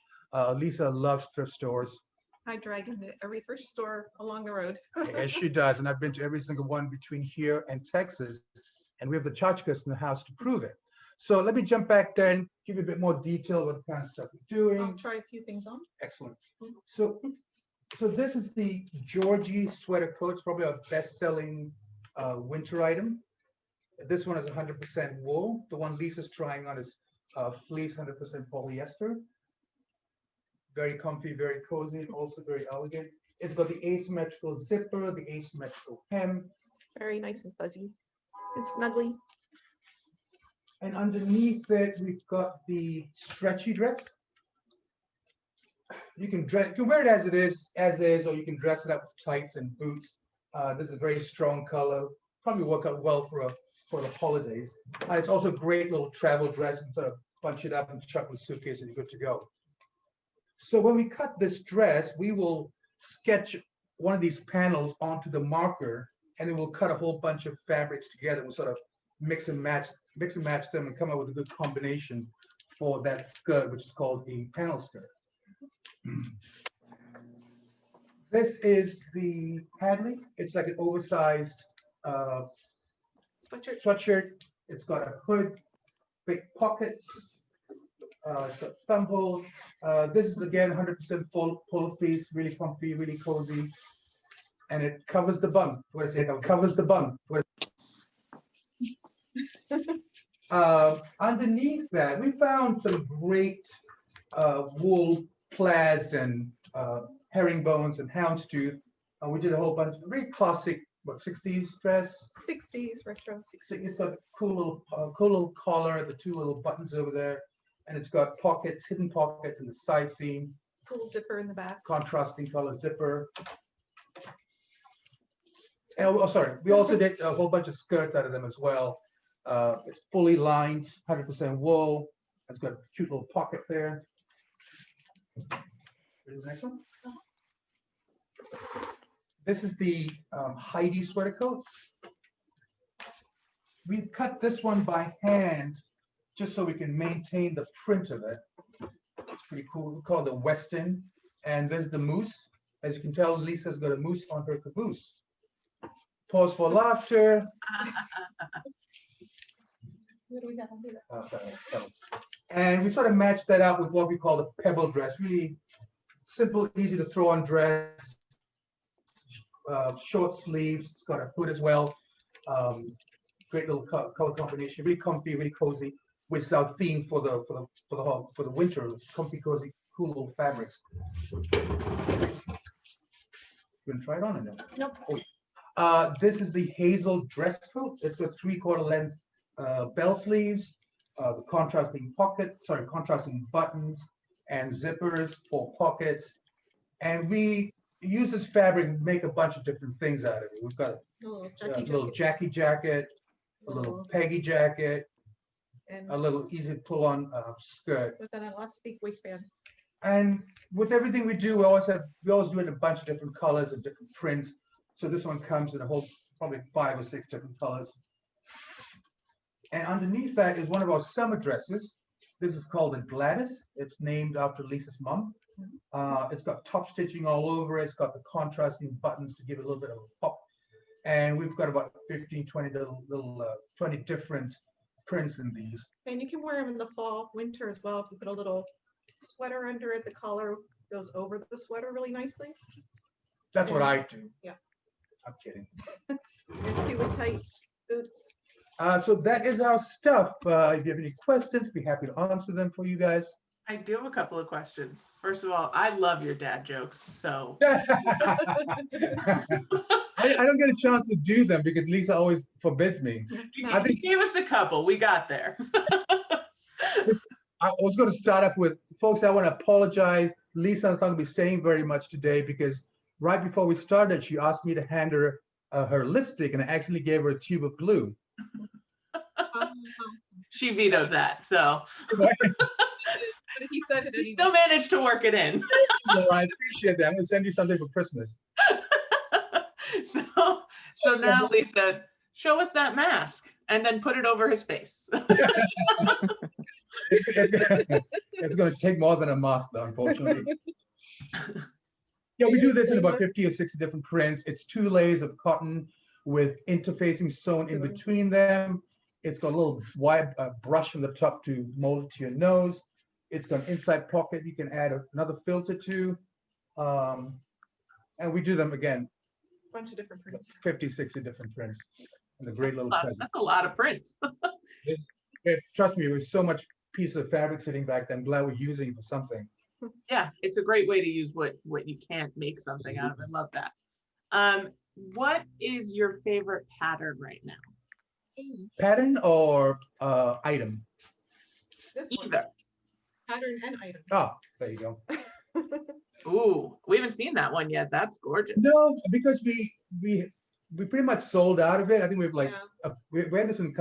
Lisa loves thrift stores. I drag into every thrift store along the road. Yes, she does. And I've been to every single one between here and Texas. And we have the tchotchkes in the house to prove it. So let me jump back there and give you a bit more detail about the kind of stuff we're doing. I'll try a few things on. Excellent. So this is the Georgie sweater coat. It's probably our best-selling winter item. This one is 100% wool. The one Lisa's trying on is fleece, 100% polyester. Very comfy, very cozy, and also very elegant. It's got the asymmetrical zipper, the asymmetrical hem. It's very nice and fuzzy and snuggly. And underneath it, we've got the stretchy dress. You can wear it as is, or you can dress it up with tights and boots. This is a very strong color, probably work out well for the holidays. It's also a great little travel dress. You can sort of bunch it up and chuck in the suitcase and you're good to go. So when we cut this dress, we will sketch one of these panels onto the marker, and then we'll cut a whole bunch of fabrics together. We'll sort of mix and match them and come up with a good combination for that skirt, which is called a panel skirt. This is the Hadley. It's like an oversized sweatshirt. It's got a hood, big pockets, it's got thumb holes. This is again 100% full fleece, really comfy, really cozy, and it covers the bum. What is it? It covers the bum. Underneath that, we found some great wool plaids and herringbones and houndstooth. We did a whole bunch of very classic, 60s dress. 60s retro. It's got a cool little collar, the two little buttons over there, and it's got pockets, hidden pockets in the side seam. Cool zipper in the back. Contrasting color zipper. And, oh, sorry, we also did a whole bunch of skirts out of them as well. It's fully lined, 100% wool. It's got a cute little pocket there. Here's the next one. This is the Heidi sweater coat. We cut this one by hand just so we can maintain the print of it. It's pretty cool. We call it the Weston. And there's the moose. As you can tell, Lisa's got a moose on her caboose. Pause for laughter. And we sort of matched that up with what we call the pebble dress. Really simple, easy to throw on dress. Short sleeves. It's got a hood as well. Great little color combination. Really comfy, really cozy. Which is our theme for the winter. Comfy, cozy, cool little fabrics. You gonna try it on or no? Nope. Oh. This is the Hazel dress coat. It's got 3/4 length bell sleeves, the contrasting buttons and zippers for pockets. And we use this fabric and make a bunch of different things out of it. We've got a little Jackie jacket, a little Peggy jacket, and a little easy pull-on skirt. with an elastic waistband. And with everything we do, we always do it in a bunch of different colors and different prints. So this one comes in a whole, probably 5 or 6 different colors. And underneath that is one of our summer dresses. This is called a Gladys. It's named after Lisa's mom. It's got top stitching all over it. It's got the contrasting buttons to give it a little bit of a pop. And we've got about 15, 20 different prints in these. And you can wear them in the fall, winter as well. If you put a little sweater under it, the collar goes over the sweater really nicely. That's what I do. Yeah. I'm kidding. It's cute with tights, boots. So that is our stuff. If you have any questions, be happy to answer them for you guys. I do have a couple of questions. First of all, I love your dad jokes. So I don't get a chance to do them because Lisa always forbids me. you gave us a couple. We got there. I was going to start off with, folks, I want to apologize. Lisa's not going to be saying very much today because right before we started, she asked me to hand her her lipstick, and I accidentally gave her a tube of glue. She vetoed that, so. But he said it anyway. Still managed to work it in. Well, I appreciate that. I'm going to send you something for Christmas. So now, Lisa, show us that mask and then put it over his face. It's going to take more than a mask, though, unfortunately. Yeah, we do this in about 50 or 60 different prints. It's 2 layers of cotton with interfacing sewn in between them. It's got a little wide brush on the top to mold it to your nose. It's got an inside pocket you can add another filter to. And we do them again. Bunch of different prints. 50, 60 different prints. And a great little present. That's a lot of prints. Trust me, it was so much piece of fabric sitting back there. I'm glad we're using it for something. Yeah, it's a great way to use what you can't make something out of. I love that. What is your favorite pattern right now? Pattern or item? Either. Pattern and item. Oh, there you go. Ooh, we haven't seen that one yet. That's gorgeous. No, because we we pretty much sold out of it. I think we've like Yeah, we had this in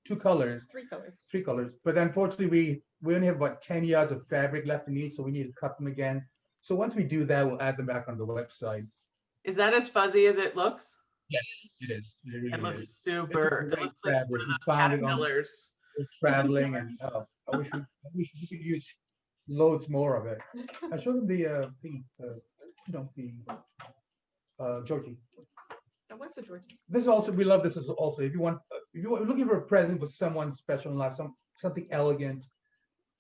two colors, 3 colors. but unfortunately we only have about 10 yards of fabric left in each, so we need to cut them again. So once we do that, we'll add them back on the website. Is that as fuzzy as it looks? Yes, it is. It It really looks is. super. It's It a great looks like one fabric. of We those found it on caterpillars. traveling, and I wish we could use loads more of it. I showed them the Georgie. And what's the Georgie? This is also, we love this as also, if you're looking for a present with someone special in life, something elegant,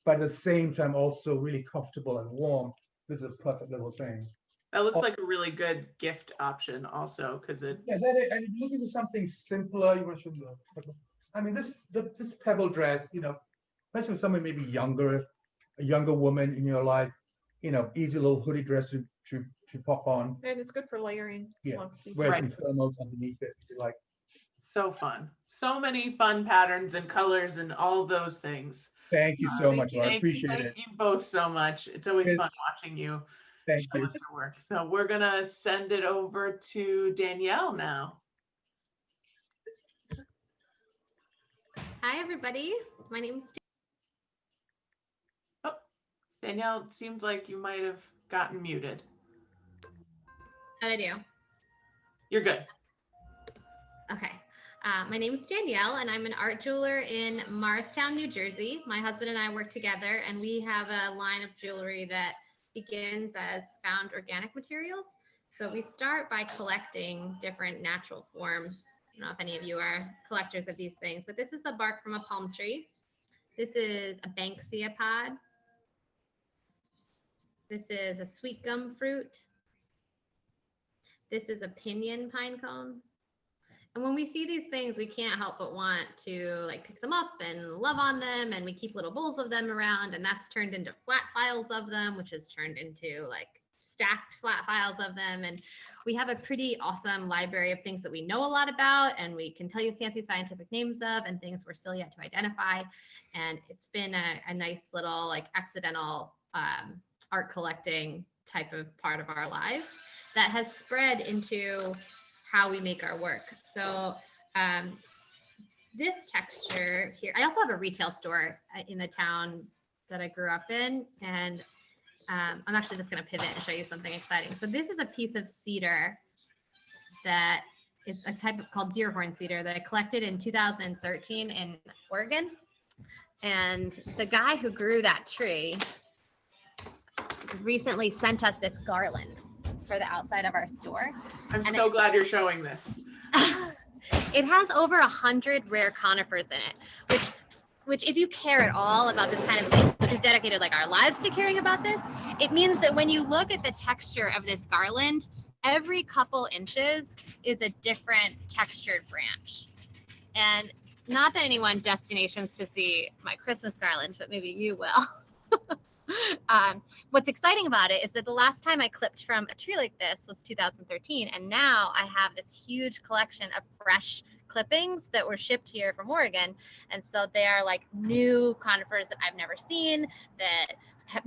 but at the same time also really comfortable and warm, this is a perfect little thing. That looks like a really good gift option also, because it. Yeah, and if you're looking for something simpler, you want to show them. I mean, this pebble dress, especially with someone maybe younger, a younger woman in your life, easy little hoodie dress to pop on. And it's good for layering. Yeah, long sleeves. wear some thermals underneath it if you like. So fun. So many fun patterns and colors and all those things. Thank you so much, Laura. I appreciate it. Thank you both so much. It's always fun watching you show us your work. So we're going to send it over to Danielle now. Hi, everybody. My name's Danielle, it seems like you might have gotten muted. How'd I do? You're good. Okay. My name is Danielle, and I'm an art jeweler in Morristown, New Jersey. My husband and I work together, and we have a line of jewelry that begins as found organic materials. So we start by collecting different natural forms. I don't know if any of you are collectors of these things, but this is the bark from a palm tree. This is a Banksia pod. This is a sweet gum fruit. This is a pinyon pine cone. And when we see these things, we can't help but want to pick them up and love on them. And we keep little bowls of them around, and that's turned into flat files of them, which is turned into stacked flat files of them. And we have a pretty awesome library of things that we know a lot about, and we can tell you fancy scientific names of, and things we're still yet to identify. And it's been a nice little accidental art collecting type of part of our lives that has spread into how we make our work. So this texture here, I also have a retail store in the town that I grew up in, and I'm actually just going to pivot and show you something exciting. So this is a piece of cedar that is a type called deerhorn cedar that I collected in 2013 in Oregon. And the guy who grew that tree recently sent us this garland for the outside of our store. I'm so glad you're showing this. It has over 100 rare conifers in it, which if you care at all about this kind of thing, which we've dedicated our lives to caring about this, it means that when you look at the texture of this garland, every couple inches is a different textured branch. And not that anyone destinations to see my Christmas garland, but maybe you will. What's exciting about it is that the last time I clipped from a tree like this was 2013, and now I have this huge collection of fresh clippings that were shipped here from Oregon. And so they are new conifers that I've never seen, that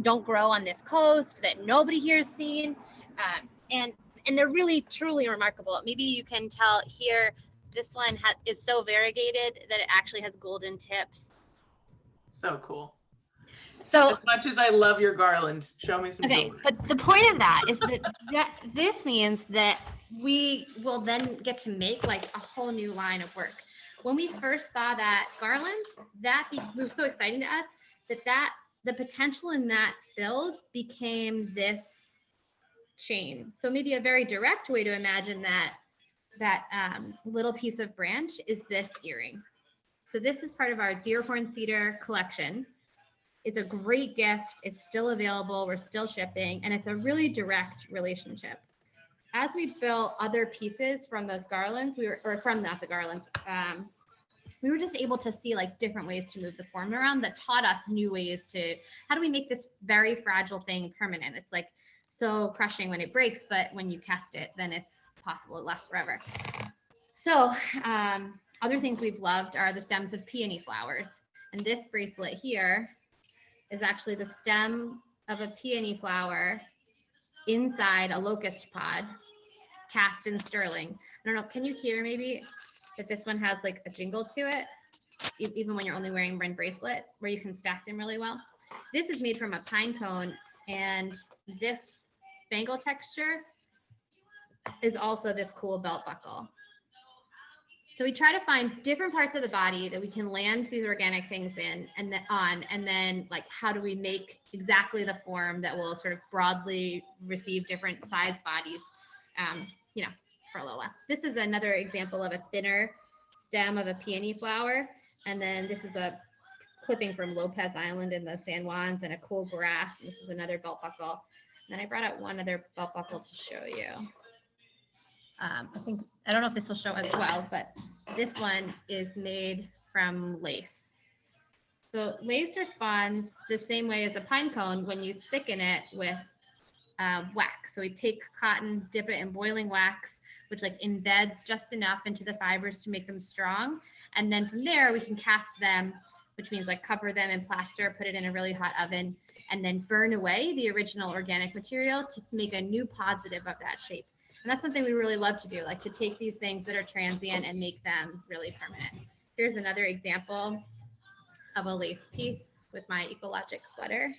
don't grow on this coast, that nobody here has seen, and they're really truly remarkable. Maybe you can tell here, this one is so variegated that it actually has golden tips. So cool. So as much as I love your garland, show me some jewelry. But the point of that is that this means that we will then get to make a whole new line of work. When we first saw that garland, it was so exciting to us that the potential in that filled became this chain. So maybe a very direct way to imagine that little piece of branch is this earring. So this is part of our deerhorn cedar collection. It's a great gift. It's still available. We're still shipping, and it's a really direct relationship. As we built other pieces from those garlands, we were just able to see different ways to move the form around that taught us new ways to, how do we make this very fragile thing permanent? It's so crushing when it breaks, but when you cast it, then it's possible it lasts forever. So other things we've loved are the stems of peony flowers. And this bracelet here is actually the stem of a peony flower inside a locust pod, cast in sterling. don't know, can you hear maybe that this one has like a jingle to it, even when you're only wearing one bracelet, where you can stack them really well. This is made from a pine cone, and this bangle texture is also this cool belt buckle. So we try to find different parts of the body that we can land these organic things in and then on, and then like, how do we make exactly the form that will sort of broadly receive different size bodies, you know, for a little while. This is another example of a thinner stem of a peony flower. And then this is a clipping from Lopez Island in the San Juans, and a cool grass. This is another belt buckle. And then I brought out one other belt buckle to show you. I don't know if this will show as well, but this one is made from lace. So lace responds the same way as a pine cone when you thicken it with wax. So we take cotton, dip it in boiling wax, which like embeds just enough into the fibers to make them strong. And then from there we can cast them, which means like cover them in plaster, put it in a really hot oven, and then burn away the original organic material to make a new positive of that shape. And that's something we really love to do, like to take these things that are transient and make them really permanent. Here's another example of a lace piece with my Ekologic sweater,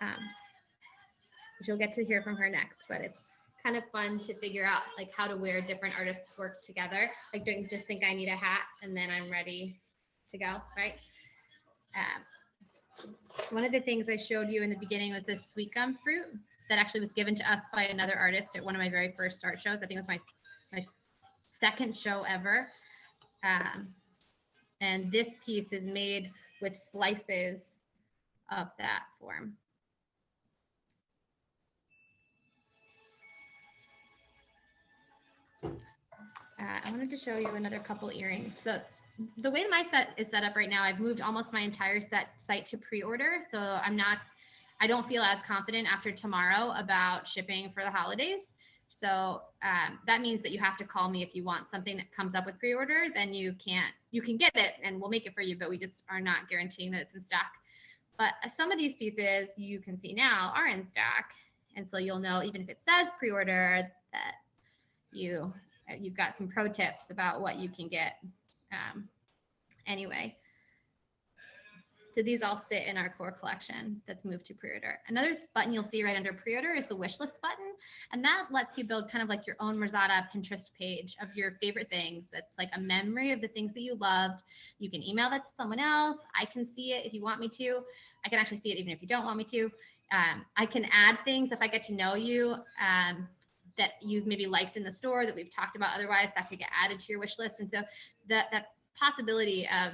which you'll get to hear from her next, but it's kind of fun to figure out like how to wear different artists' work together. Like, don't just think I need a hat and then I'm ready to go, right? One of the things I showed you in the beginning was this sweet gum fruit that actually was given to us by another artist at one of my very first art shows. I think it was my second show ever. And this piece is made with slices of that form. I wanted to show you another couple earrings. So the way my set is set up right now, I've moved almost my entire site to pre-order. So I don't feel as confident after tomorrow about shipping for the holidays. So that means that you have to call me if you want something that comes up with pre-order. Then you can get it and we'll make it for you, but we just are not guaranteeing that it's in stock. But some of these pieces you can see now are in stock. And so you'll know, even if it says pre-order, that you've got some pro tips about what you can get anyway. So these all sit in our core collection that's moved to pre-order. Another button you'll see right under pre-order is the wish list button. And that lets you build kind of like your own Merzatta Pinterest page of your favorite things. That's like a memory of the things that you loved. You can email that to someone else. I can see it if you want me to. I can actually see it even if you don't want me to. I can add things if I get to know you that you've maybe liked in the store that we've talked about otherwise, that could get added to your wish list. And so that possibility of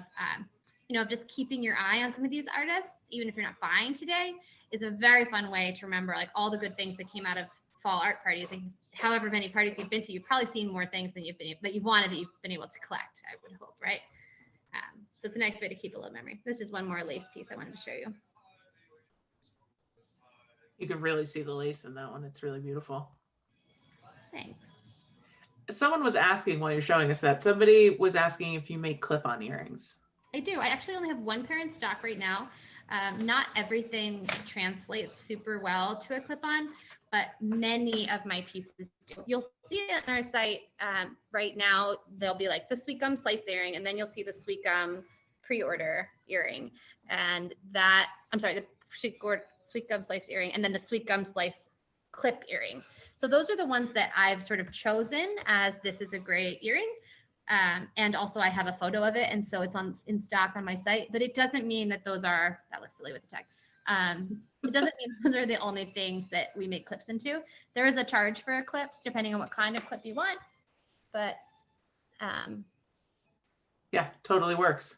just keeping your eye on some of these artists, even if you're not buying today, is a very fun way to remember like all the good things that came out of fall art parties. Like, however many parties you've been to, you've probably seen more things than you've been able to collect, I would hope, right? So it's a nice way to keep a little memory. This is one more lace piece I wanted to show you. You can really see the lace in that one. It's really beautiful. Thanks. Someone was asking while you're showing us that. Somebody was asking if you make clip-on earrings. I do. I actually only have one pair in stock right now. Not everything translates super well to a clip-on, but many of my pieces do. You'll see it on our site right now. There'll be like the sweet gum slice earring, and then you'll see the sweet gum pre-order earring, and the sweet gum slice earring, and then the sweet gum slice clip earring. So those are the ones that I've sort of chosen as this is a great earring. And also I have a photo of it. And so it's in stock on my site, but it doesn't mean that that looks silly with the tag. It doesn't mean those are the only things that we make clips into. There is a charge for clips depending on what kind of clip you want, but yeah, totally works.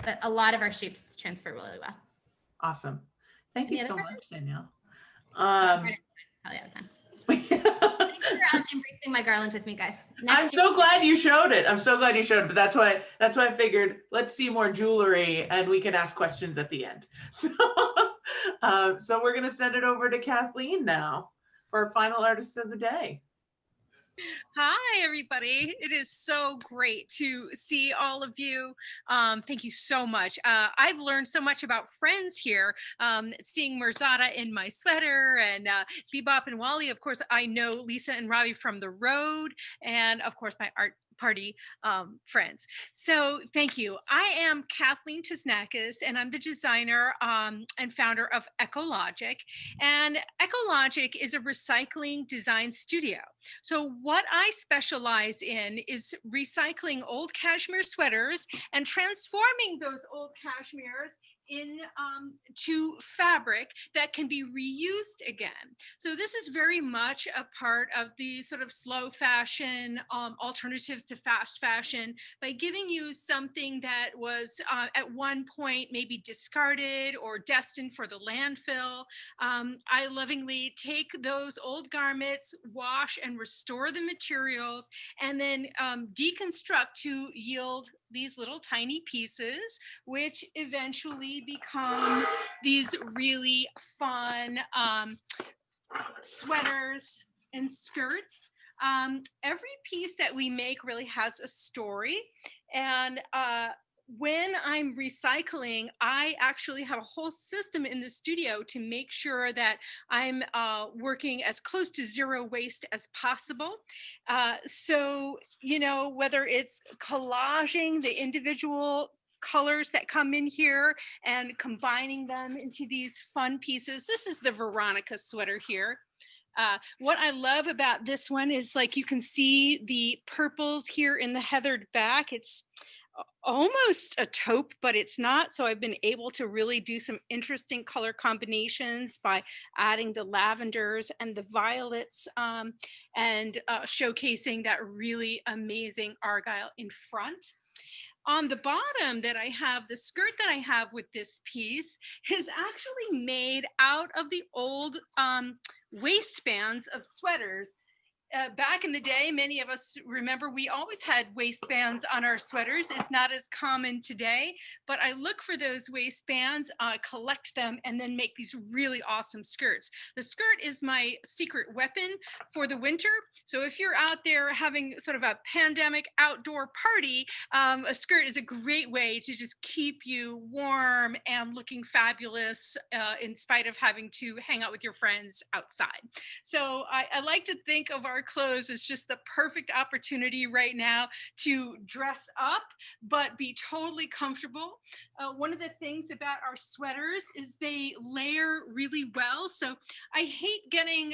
But a lot of our shapes transfer really well. Awesome. Thank you so much, Danielle. Probably out of time. Thanks for embracing my garland with me, guys. I'm so glad you showed it. But that's why I figured let's see more jewelry and we can ask questions at the end. So we're gonna send it over to Kathleen now for our final artist of the day. Hi, everybody. It is so great to see all of you. Thank you so much. I've learned so much about friends here, seeing Merzatta in my sweater and Beebop and Wally. Of course, I know Lisa and Robbie from the road, and of course, my art party friends. So thank you. I am Kathleen Tisnakis, and I'm the designer and founder of Ekologic. And Ekologic is a recycling design studio. So what I specialize in is recycling old cashmere sweaters and transforming those old cashmeres in to fabric that can be reused again. So this is very much a part of the sort of slow fashion alternatives to fast fashion by giving you something that was at one point maybe discarded or destined for the landfill. I lovingly take those old garments, wash and restore the materials, and then deconstruct to yield these little tiny pieces, which eventually become these really fun sweaters and skirts. Every piece that we make really has a story, and when I'm recycling, I actually have a whole system in the studio to make sure that I'm working as close to zero waste as possible. So, you know, whether it's collaging the individual colors that come in here and combining them into these fun pieces. This is the Veronica sweater here. What I love about this one is, like, you can see the purples here in the heathered back. It's almost a taupe, but it's not. So I've been able to really do some interesting color combinations by adding the lavenders and the violets and showcasing that really amazing argyle in front. On the bottom that I have, the skirt that I have with this piece is actually made out of the old waistbands of sweaters. Back in the day, many of us remember we always had waistbands on our sweaters. It's not as common today, but I look for those waistbands, collect them, and then make these really awesome skirts. The skirt is my secret weapon for the winter. So if you're out there having sort of a pandemic outdoor party, a skirt is a great way to just keep you warm and looking fabulous in spite of having to hang out with your friends outside. So I like to think of our clothes as just the perfect opportunity right now to dress up, but be totally comfortable. One of the things about our sweaters is they layer really well. So I hate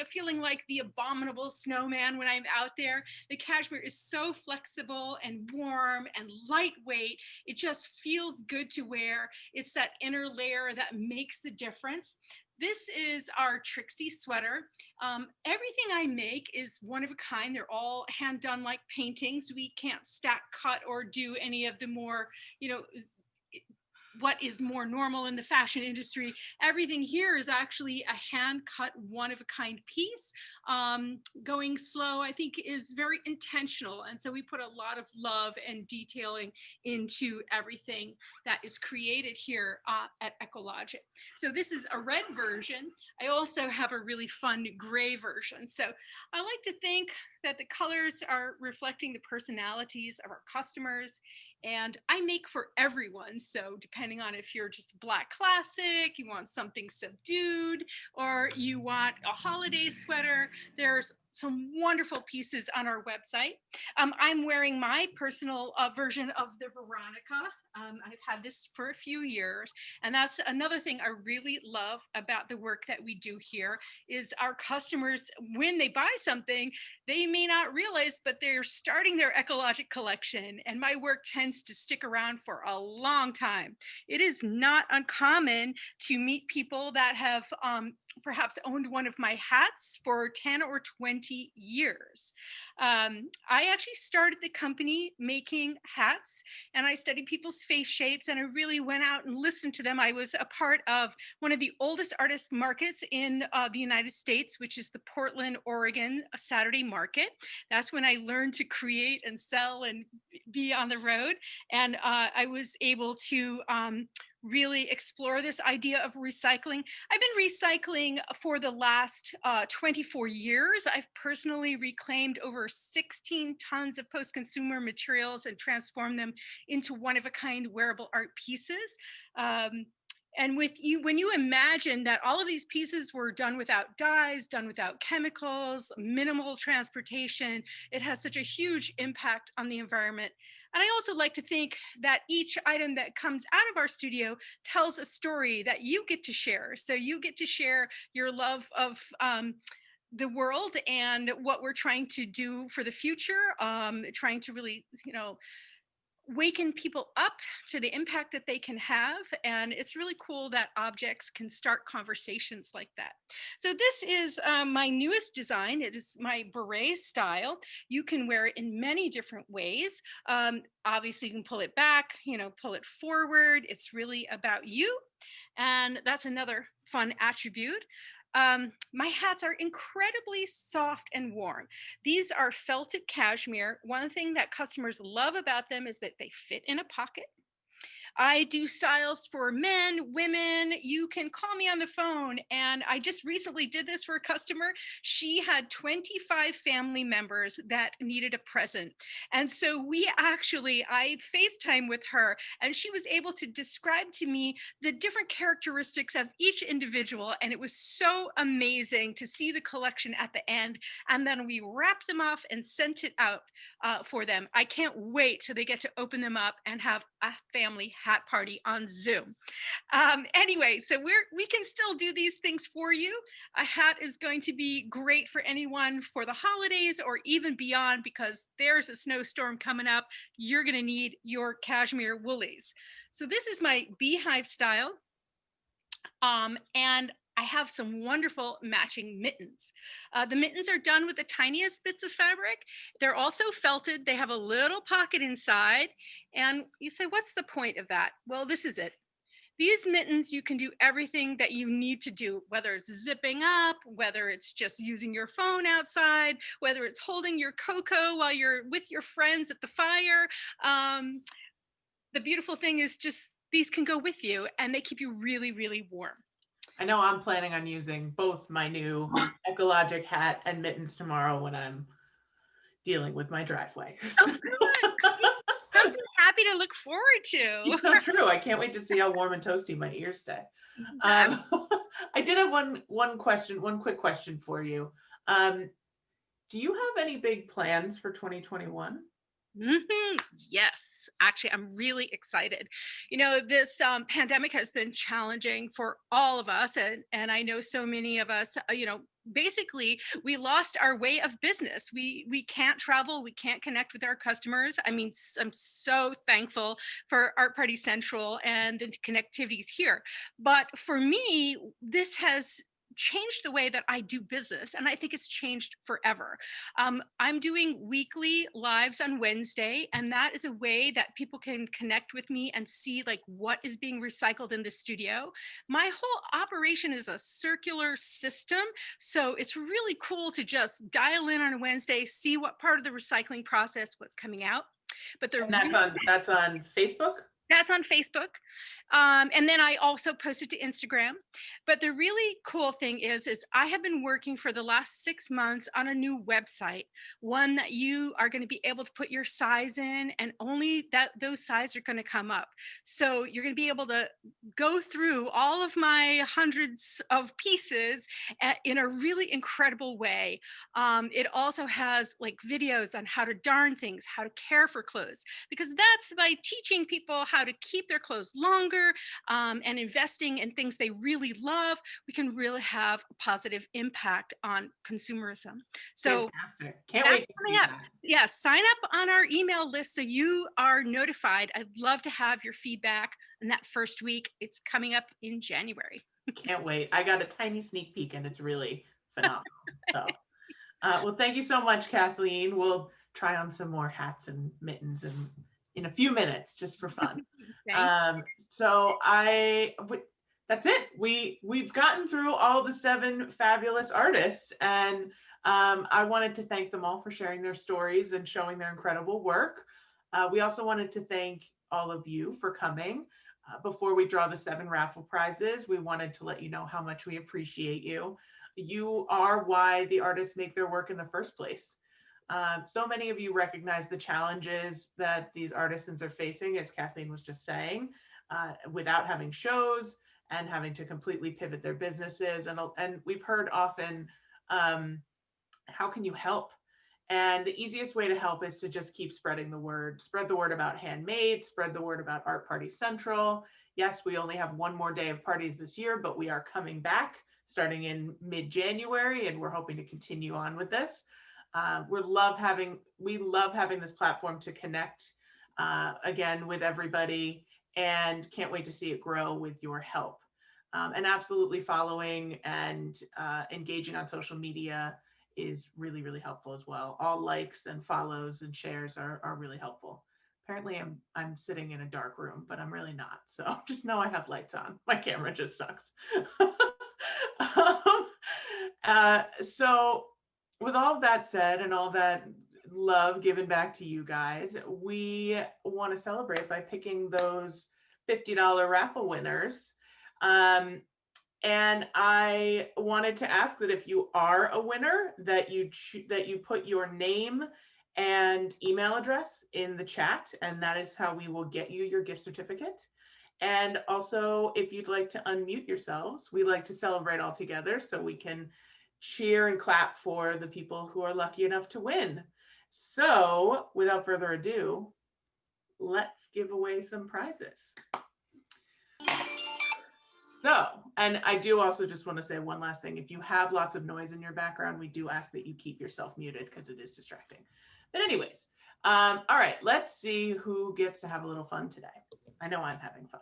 feeling like the abominable snowman when I'm out there. The cashmere is so flexible and warm and lightweight. It just feels good to wear. It's that inner layer that makes the difference. This is our Trixie sweater. Everything I make is one of a kind. They're all hand done like paintings. We can't stack cut or do any of the more, you know, what is more normal in the fashion industry. Everything here is actually a hand cut, one of a kind piece. Going slow, I think, is very intentional. And so we put a lot of love and detailing into everything that is created here at Ekologic. So this is a red version. I also have a really fun gray version. So I like to think that the colors are reflecting the personalities of our customers. And I make for everyone. So depending on if you're just black classic, you want something subdued, or you want a holiday sweater, there's some wonderful pieces on our website. I'm wearing my personal version of the Veronica. I've had this for a few years, and that's another thing I really love about the work that we do here is our customers, when they buy something, they may not realize, but they're starting their Ekologic collection, and my work tends to stick around for a long time. It is not uncommon to meet people that have perhaps owned one of my hats for 10 or 20 years. I actually started the company making hats, and I studied people's face shapes, and I really went out and listened to them. I was a part of one of the oldest artist markets in the United States, which is the Portland, Oregon Saturday Market. That's when I learned to create and sell and be on the road. And I was able to really explore this idea of recycling. I've been recycling for the last 24 years. I've personally reclaimed over 16 tons of post-consumer materials and transformed them into one-of-a-kind wearable art pieces. And when you imagine that all of these pieces were done without dyes, done without chemicals, minimal transportation, it has such a huge impact on the environment. And I also like to think that each item that comes out of our studio tells a story that you get to share. So you get to share your love of the world and what we're trying to do for the future, trying to really, waken people up to the impact that they can have. And it's really cool that objects can start conversations like that. So this is my newest design. It is my beret style. You can wear it in many different ways. Obviously you can pull it back, pull it forward. It's really about you. And that's another fun attribute. My hats are incredibly soft and warm. These are felted cashmere. One thing that customers love about them is that they fit in a pocket. I do styles for men, women. You can call me on the phone. And I just recently did this for a customer. She had 25 family members that needed a present. And so I FaceTime with her, and she was able to describe to me the different characteristics of each individual. And it was so amazing to see the collection at the end. And then we wrapped them off and sent it out for them. I can't wait till they get to open them up and have a family hat party on Zoom. Anyway, so we can still do these things for you. A hat is going to be great for anyone for the holidays or even beyond, because there's a snowstorm coming up. You're going to need your cashmere woolies. So this is my beehive style. And I have some wonderful matching mittens. The mittens are done with the tiniest bits of fabric. They're also felted. They have a little pocket inside. And you say, what's the point of that? Well, this is it. These mittens, you can do everything that you need to do, whether it's zipping up, whether it's just using your phone outside, whether it's holding your cocoa while you're with your friends at the fire. The beautiful thing is just these can go with you and they keep you really, really warm. I know I'm planning on using both my new Ekologic hat and mittens tomorrow when I'm dealing with my driveway. Oh, good. Something happy to look forward to. It's so true. I can't wait to see how warm and toasty my ears stay. Exactly. I did have one quick question for you. Do you have any big plans for 2021? Yes, actually, I'm really excited. This pandemic has been challenging for all of us. And I know so many of us, basically we lost our way of business. We can't travel. We can't connect with our customers. I mean, I'm so thankful for Art Party Central and the connectivities here. But for me, this has changed the way that I do business, and I think it's changed forever. I'm doing weekly lives on Wednesday, and that is a way that people can connect with me and see what is being recycled in the studio. My whole operation is a circular system, so it's really cool to just dial in on a Wednesday, see what part of the recycling process, what's coming out. But that's on Facebook? That's on Facebook. And then I also post it to Instagram. But the really cool thing is I have been working for the last 6 months on a new website, one that you are going to be able to put your size in, and only those sizes are going to come up. So you're going to be able to go through all of my hundreds of pieces in a really incredible way. It also has videos on how to darn things, how to care for clothes, because that's by teaching people how to keep their clothes longer, and investing in things they really love, we can really have a positive impact on consumerism. So fantastic. Can't wait to see that. Yeah, sign up on our email list so you are notified. I'd love to have your feedback in that first week. It's coming up in January. Can't wait. I got a tiny sneak peek and it's really phenomenal. So, well, thank you so much, Kathleen. We'll try on some more hats and mittens in a few minutes, just for fun. So that's it. We've gotten through all the 7 fabulous artists, and I wanted to thank them all for sharing their stories and showing their incredible work. We also wanted to thank all of you for coming. before we draw the 7 raffle prizes, we wanted to let you know how much we appreciate you. You are why the artists make their work in the first place. So many of you recognize the challenges that these artisans are facing, as Kathleen was just saying, without having shows and having to completely pivot their businesses. And we've heard often, how can you help? And the easiest way to help is to just keep spreading the word. Spread the word about Handmade, spread the word about Art Party Central. Yes, we only have 1 more day of parties this year, but we are coming back starting in mid-January, and we're hoping to continue on with this. We love having this platform to connect again with everybody, and can't wait to see it grow with your help. And absolutely following and engaging on social media is really, really helpful as well. All likes and follows and shares are really helpful. Apparently I'm sitting in a dark room, but I'm really not. So just know I have lights on. My camera just sucks. So with all of that said and all that love given back to you guys, we want to celebrate by picking those $50 raffle winners. And I wanted to ask that if you are a winner, that you put your name and email address in the chat, and that is how we will get you your gift certificate. And also, if you'd like to unmute yourselves, we like to celebrate all together so we can cheer and clap for the people who are lucky enough to win. So without further ado, let's give away some prizes. So, and I do also just want to say one last thing. If you have lots of noise in your background, we do ask that you keep yourself muted because it is distracting. But anyways, all right, let's see who gets to have a little fun today. I know I'm having fun.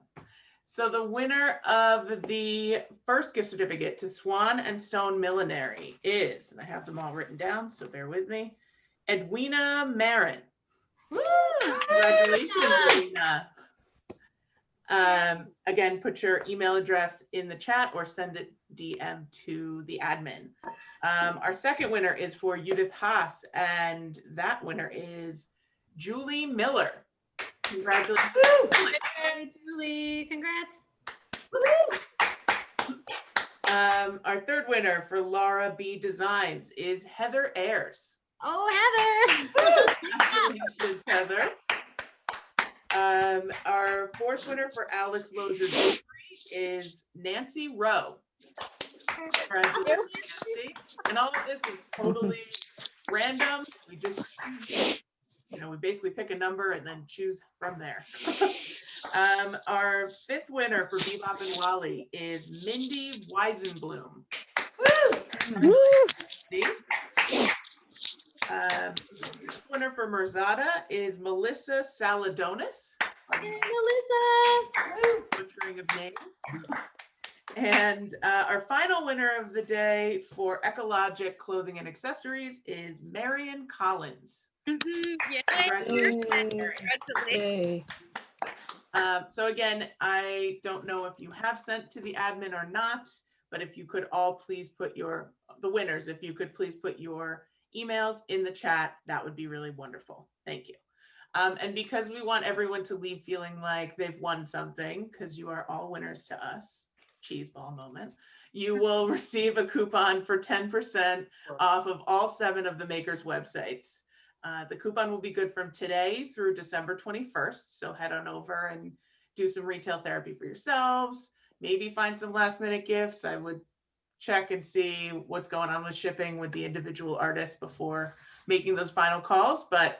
So the winner of the first gift certificate to Swan&Stone Millinery is, and I have them all written down, so bear with me, Edwina Marin. Woo! Congratulations, Edwina. Again, put your email address in the chat or send it DM to the admin. Our second winner is for Judith Haas, and that winner is Julie Miller. Congratulations. Hey, Julie, congrats. Our third winner for Lara B Designs is Heather Ayers. Oh, Heather. Congratulations, Heather. Our fourth winner for Alex Lozier is Nancy Rowe. Nancy. And all of this is totally random. We just, we basically pick a number and then choose from there. Our fifth winner for Beebop and Wally is Mindy Weisenblum. Woo! Winner for Merzatta is Melissa Saladonis. Hey, Melissa! Butchering of names. And our final winner of the day for Ekologic clothing and accessories is Marion Collins. Congratulations. So again, I don't know if you have sent to the admin or not, but if you could all please put the winners, if you could please put your emails in the chat, that would be really wonderful. Thank you. And because we want everyone to leave feeling like they've won something, because you are all winners to us, cheese ball moment, you will receive a coupon for 10% off of all 7 of the makers' websites. The coupon will be good from today through December 21st. So head on over and do some retail therapy for yourselves. Maybe find some last minute gifts. I would check and see what's going on with shipping with the individual artists before making those final calls. But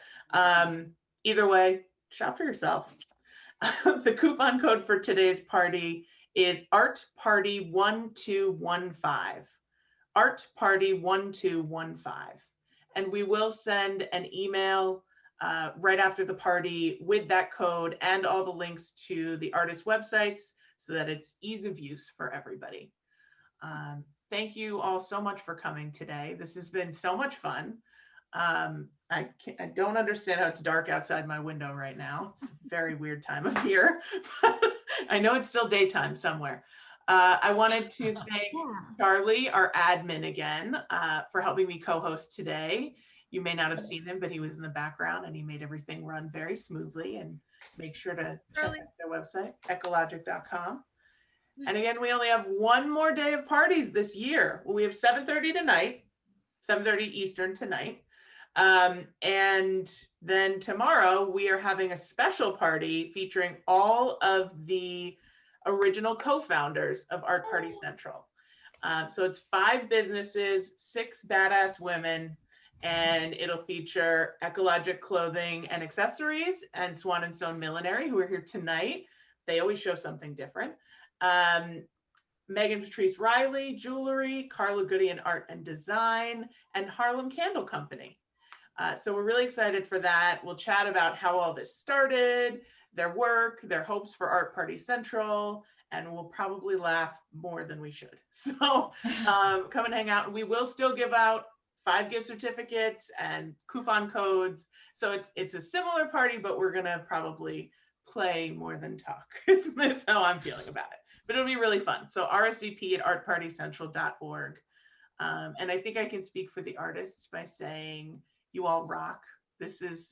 either way, shop for yourself. The coupon code for today's party is ArtParty1215. ArtParty1215. And we will send an email right after the party with that code and all the links to the artist websites so that it's ease of use for everybody. Thank you all so much for coming today. This has been so much fun. I don't understand how it's dark outside my window right now. It's a very weird time of year. I know it's still daytime somewhere. I wanted to thank Charlie, our admin, again, for helping me co-host today. You may not have seen him, but he was in the background and he made everything run very smoothly. And make sure to check out their website, ekologic.com. And again, we only have one more day of parties this year. We have 7:30 tonight, 7:30 Eastern tonight. And then tomorrow we are having a special party featuring all of the original co-founders of Art Party Central. So it's 5 businesses, 6 badass women, and it'll feature Ekologic Clothing and Accessories and Swan&Stone Millinery, who are here tonight. They always show something different. Megan Patrice Riley, Jewelry, Carla Goody and Art and Design, and Harlem Candle Company. So we're really excited for that. We'll chat about how all this started, their work, their hopes for Art Party Central, and we'll probably laugh more than we should. So come and hang out. We will still give out 5 gift certificates and coupon codes. So it's a similar party, but we're gonna probably play more than talk. That's how I'm feeling about it. But it'll be really fun. So RSVP at artpartycentral.org. And I think I can speak for the artists by saying you all rock.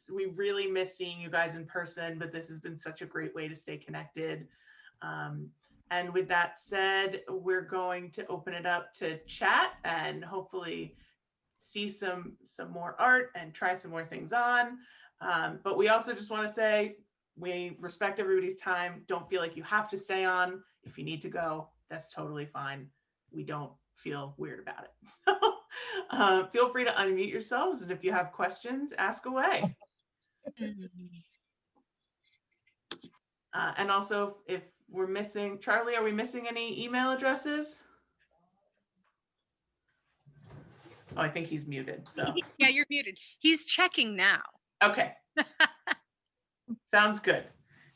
We really miss seeing you guys in person, but this has been such a great way to stay connected. And with that said, we're going to open it up to chat and hopefully see some more art and try some more things on. But we also just want to say, we respect everybody's time. Don't feel like you have to stay on. If you need to go, that's totally fine. We don't feel weird about it. So feel free to unmute yourselves. And if you have questions, ask away. And also, if we're missing, Charlie, are we missing any email addresses? Oh, I think he's muted. So Yeah, you're muted. He's checking now. Okay. Sounds good.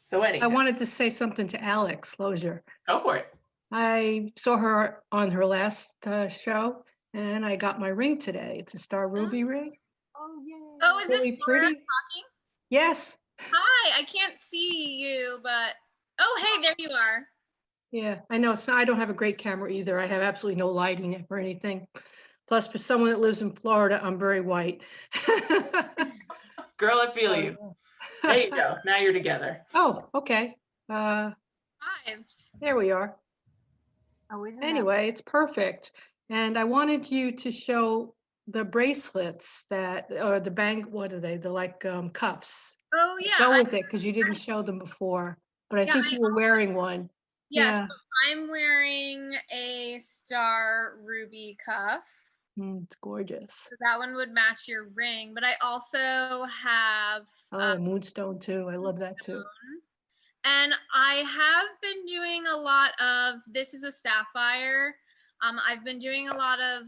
So anyhow. I wanted to say something to Alex Lozier. Go for it. I saw her on her last show, and I got my ring today. It's a Star Ruby ring. Oh, yeah. Oh, is Really this Laura pretty? talking? Yes. Hi, I can't see you, but oh, hey, there you are. Yeah, I know. I don't have a great camera either. I have absolutely no lighting or anything. Plus, for someone that lives in Florida, I'm very white. Girl, I feel you. There you go. Now you're together. Oh, okay. There we are. Oh, isn't Anyway, it's perfect. And I wanted you to show the bracelets or the what are they? The cuffs. Oh yeah. Go with it because you didn't show them before, but I think you were wearing one. Yes, Yeah. so I'm wearing a Star Ruby cuff. It's gorgeous. So that one would match your ring, but I also have moonstone too. I love that too. And I have been doing a lot of, this is a sapphire. I've been doing a lot of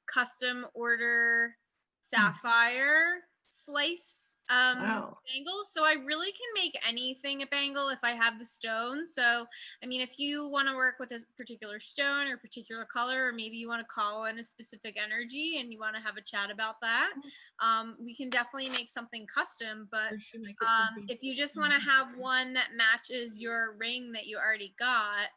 custom order sapphire slice bangles. So I really can make anything a bangle if I have the stone. So, I mean, if you want to work with a particular stone or particular color, or maybe you want to call in a specific energy and you want to have a chat about that, we can definitely make something custom. But if you just want to have one that matches your ring that you already got,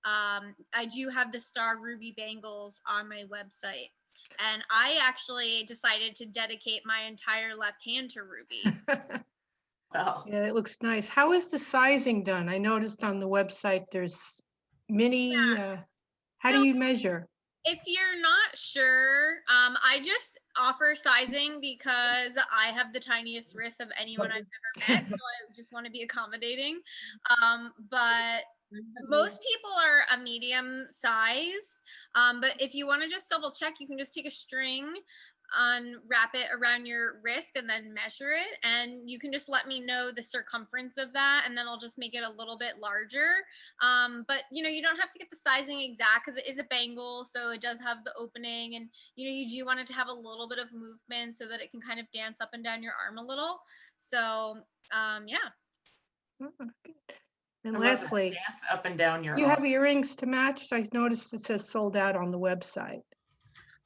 I do have the Star Ruby bangles on my website. And I actually decided to dedicate my entire left hand to Ruby. Wow. Yeah, it looks nice. How is the sizing done? I noticed on the website there's mini. How do you measure? If you're not sure, I just offer sizing because I have the tiniest wrist of anyone I've ever met. So I just want to be accommodating. But most people are a medium size. But if you want to just double check, you can just take a string, wrap it around your wrist and then measure it. And you can just let me know the circumference of that. And then I'll just make it a little bit larger. But you don't have to get the sizing exact because it is a bangle. So it does have the opening and, you do want it to have a little bit of movement so that it can kind of dance up and down your arm a little. So, yeah. And lastly, dance up and down your you arm. have earrings to match. I noticed it says sold out on the website.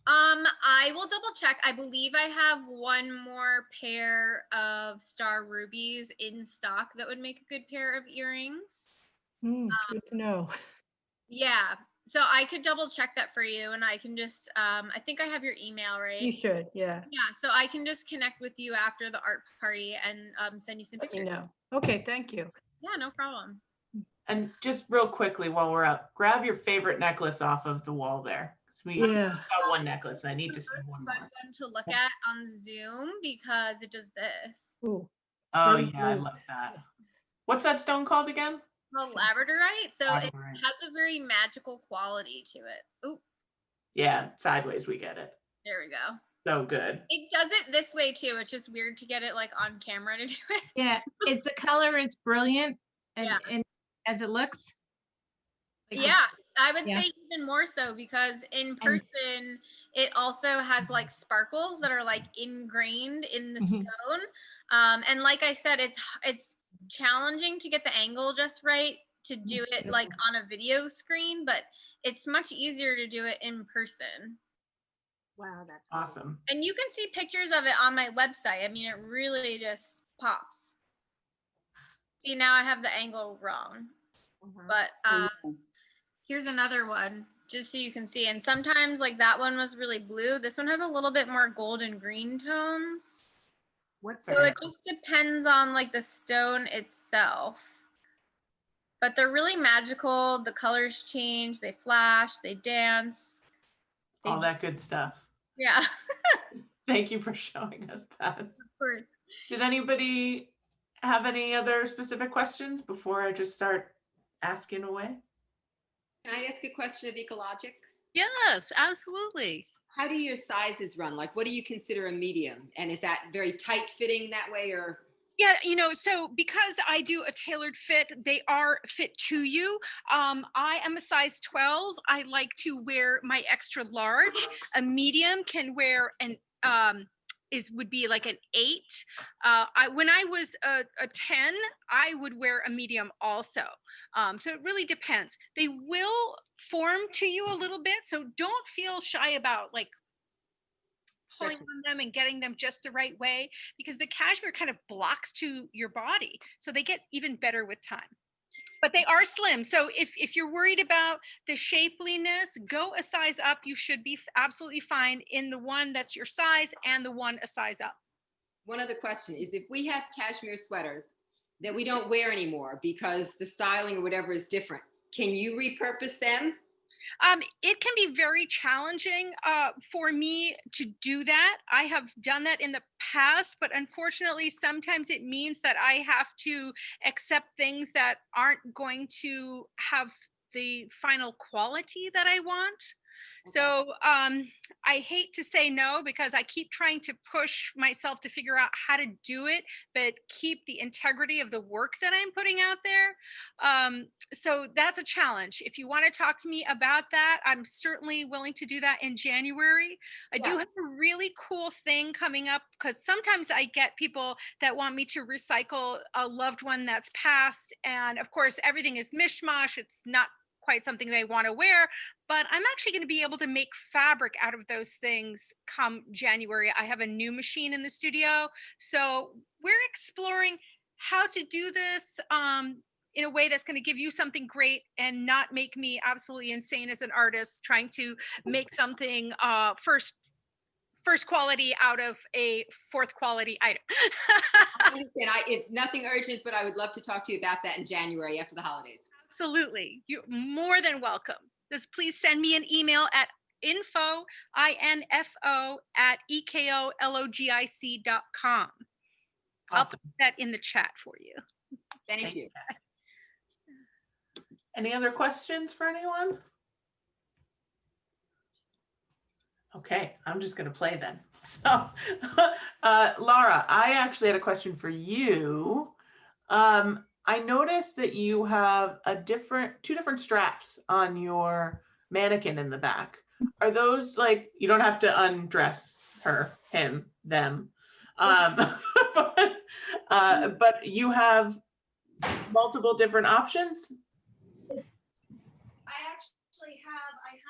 I will double check. I believe I have one more pair of Star Rubies in stock that would make a good pair of earrings. Good to know. Yeah. So I could double check that for you, and I can just I think I have your email, right? You should, yeah. Yeah, so I can just connect with you after the art party and send you some Let me pictures. know. Okay, thank you. Yeah, no problem. And just real quickly while we're up, grab your favorite necklace off of the wall there. 'Cause we Yeah. got one necklace. I need to see one Good more. one to look at on Zoom because it does this. Ooh, Oh very yeah, I blue. love that. What's that stone called again? Well, labradorite, so it Labradorite. has a very magical quality to it. Oh, Yeah, sideways we get it. there we go. So good. It does it this way too. It's just weird to get it like on camera to do it. Yeah, it's the color is brilliant and, Yeah. and as it looks. Like Yeah, I would yeah. say even more so because in person it also has like sparkles that are like ingrained in the stone. And like I said, it's challenging to get the angle just right to do it like on a video screen, but it's much easier to do it in person. Wow, that's awesome. And you can see pictures of it on my website. I mean, it really just pops. See, now I have the angle wrong. But here's another one, just so you can see. And sometimes, like, that one was really blue. This one has a little bit more gold and green tones. So it just depends on, like, the stone itself. But they're really magical. The colors change. They flash. They dance. All that good stuff. Yeah. Thank you for showing us that. Of course. Did anybody have any other specific questions before I just start asking away? Can I ask a question of Ekologic? Yes, absolutely. How do your sizes run? Like, what do you consider a medium? And is that very tight fitting that way, or? Yeah, you know, so because I do a tailored fit, they are fit to you. I am a size 12. I like to wear my extra large. A medium can wear an would be like an 8. When I was a 10, I would wear a medium also. So it really depends. They will form to you a little bit, so don't feel shy about like pulling on them and getting them just the right way, because the cashmere kind of blocks to your body, so they get even better with time. But they are slim, so if you're worried about the shapeliness, go a size up. You should be absolutely fine in the one that's your size and the one a size up. One other question is, if we have cashmere sweaters that we don't wear anymore because the styling or whatever is different, can you repurpose them? It can be very challenging for me to do that. I have done that in the past, but unfortunately, sometimes it means that I have to accept things that aren't going to have the final quality that I want. So I hate to say no, because I keep trying to push myself to figure out how to do it, but keep the integrity of the work that I'm putting out there. So that's a challenge. If you want to talk to me about that, I'm certainly willing to do that in January. I do have a really cool thing coming up, because sometimes I get people that want me to recycle a loved one that's passed. And of course, everything is mishmash. It's not quite something they want to wear, but I'm actually going to be able to make fabric out of those things come January. I have a new machine in the studio, so we're exploring how to do this in a way that's going to give you something great and not make me absolutely insane as an artist trying to make something first quality out of a fourth quality item. I understand. Nothing urgent, but I would love to talk to you about that in January after the holidays. Absolutely. You're more than welcome. Just please send me an email at info, I-N-F-O, at ekologic.com. I'll put that in the chat for you. Thank you. Any other questions for anyone? Okay, I'm just going to play then. So, Lara, I actually had a question for you. I noticed that you have two different straps on your mannequin in the back. Are those like, you don't have to undress her, him, them, but you have multiple different options? I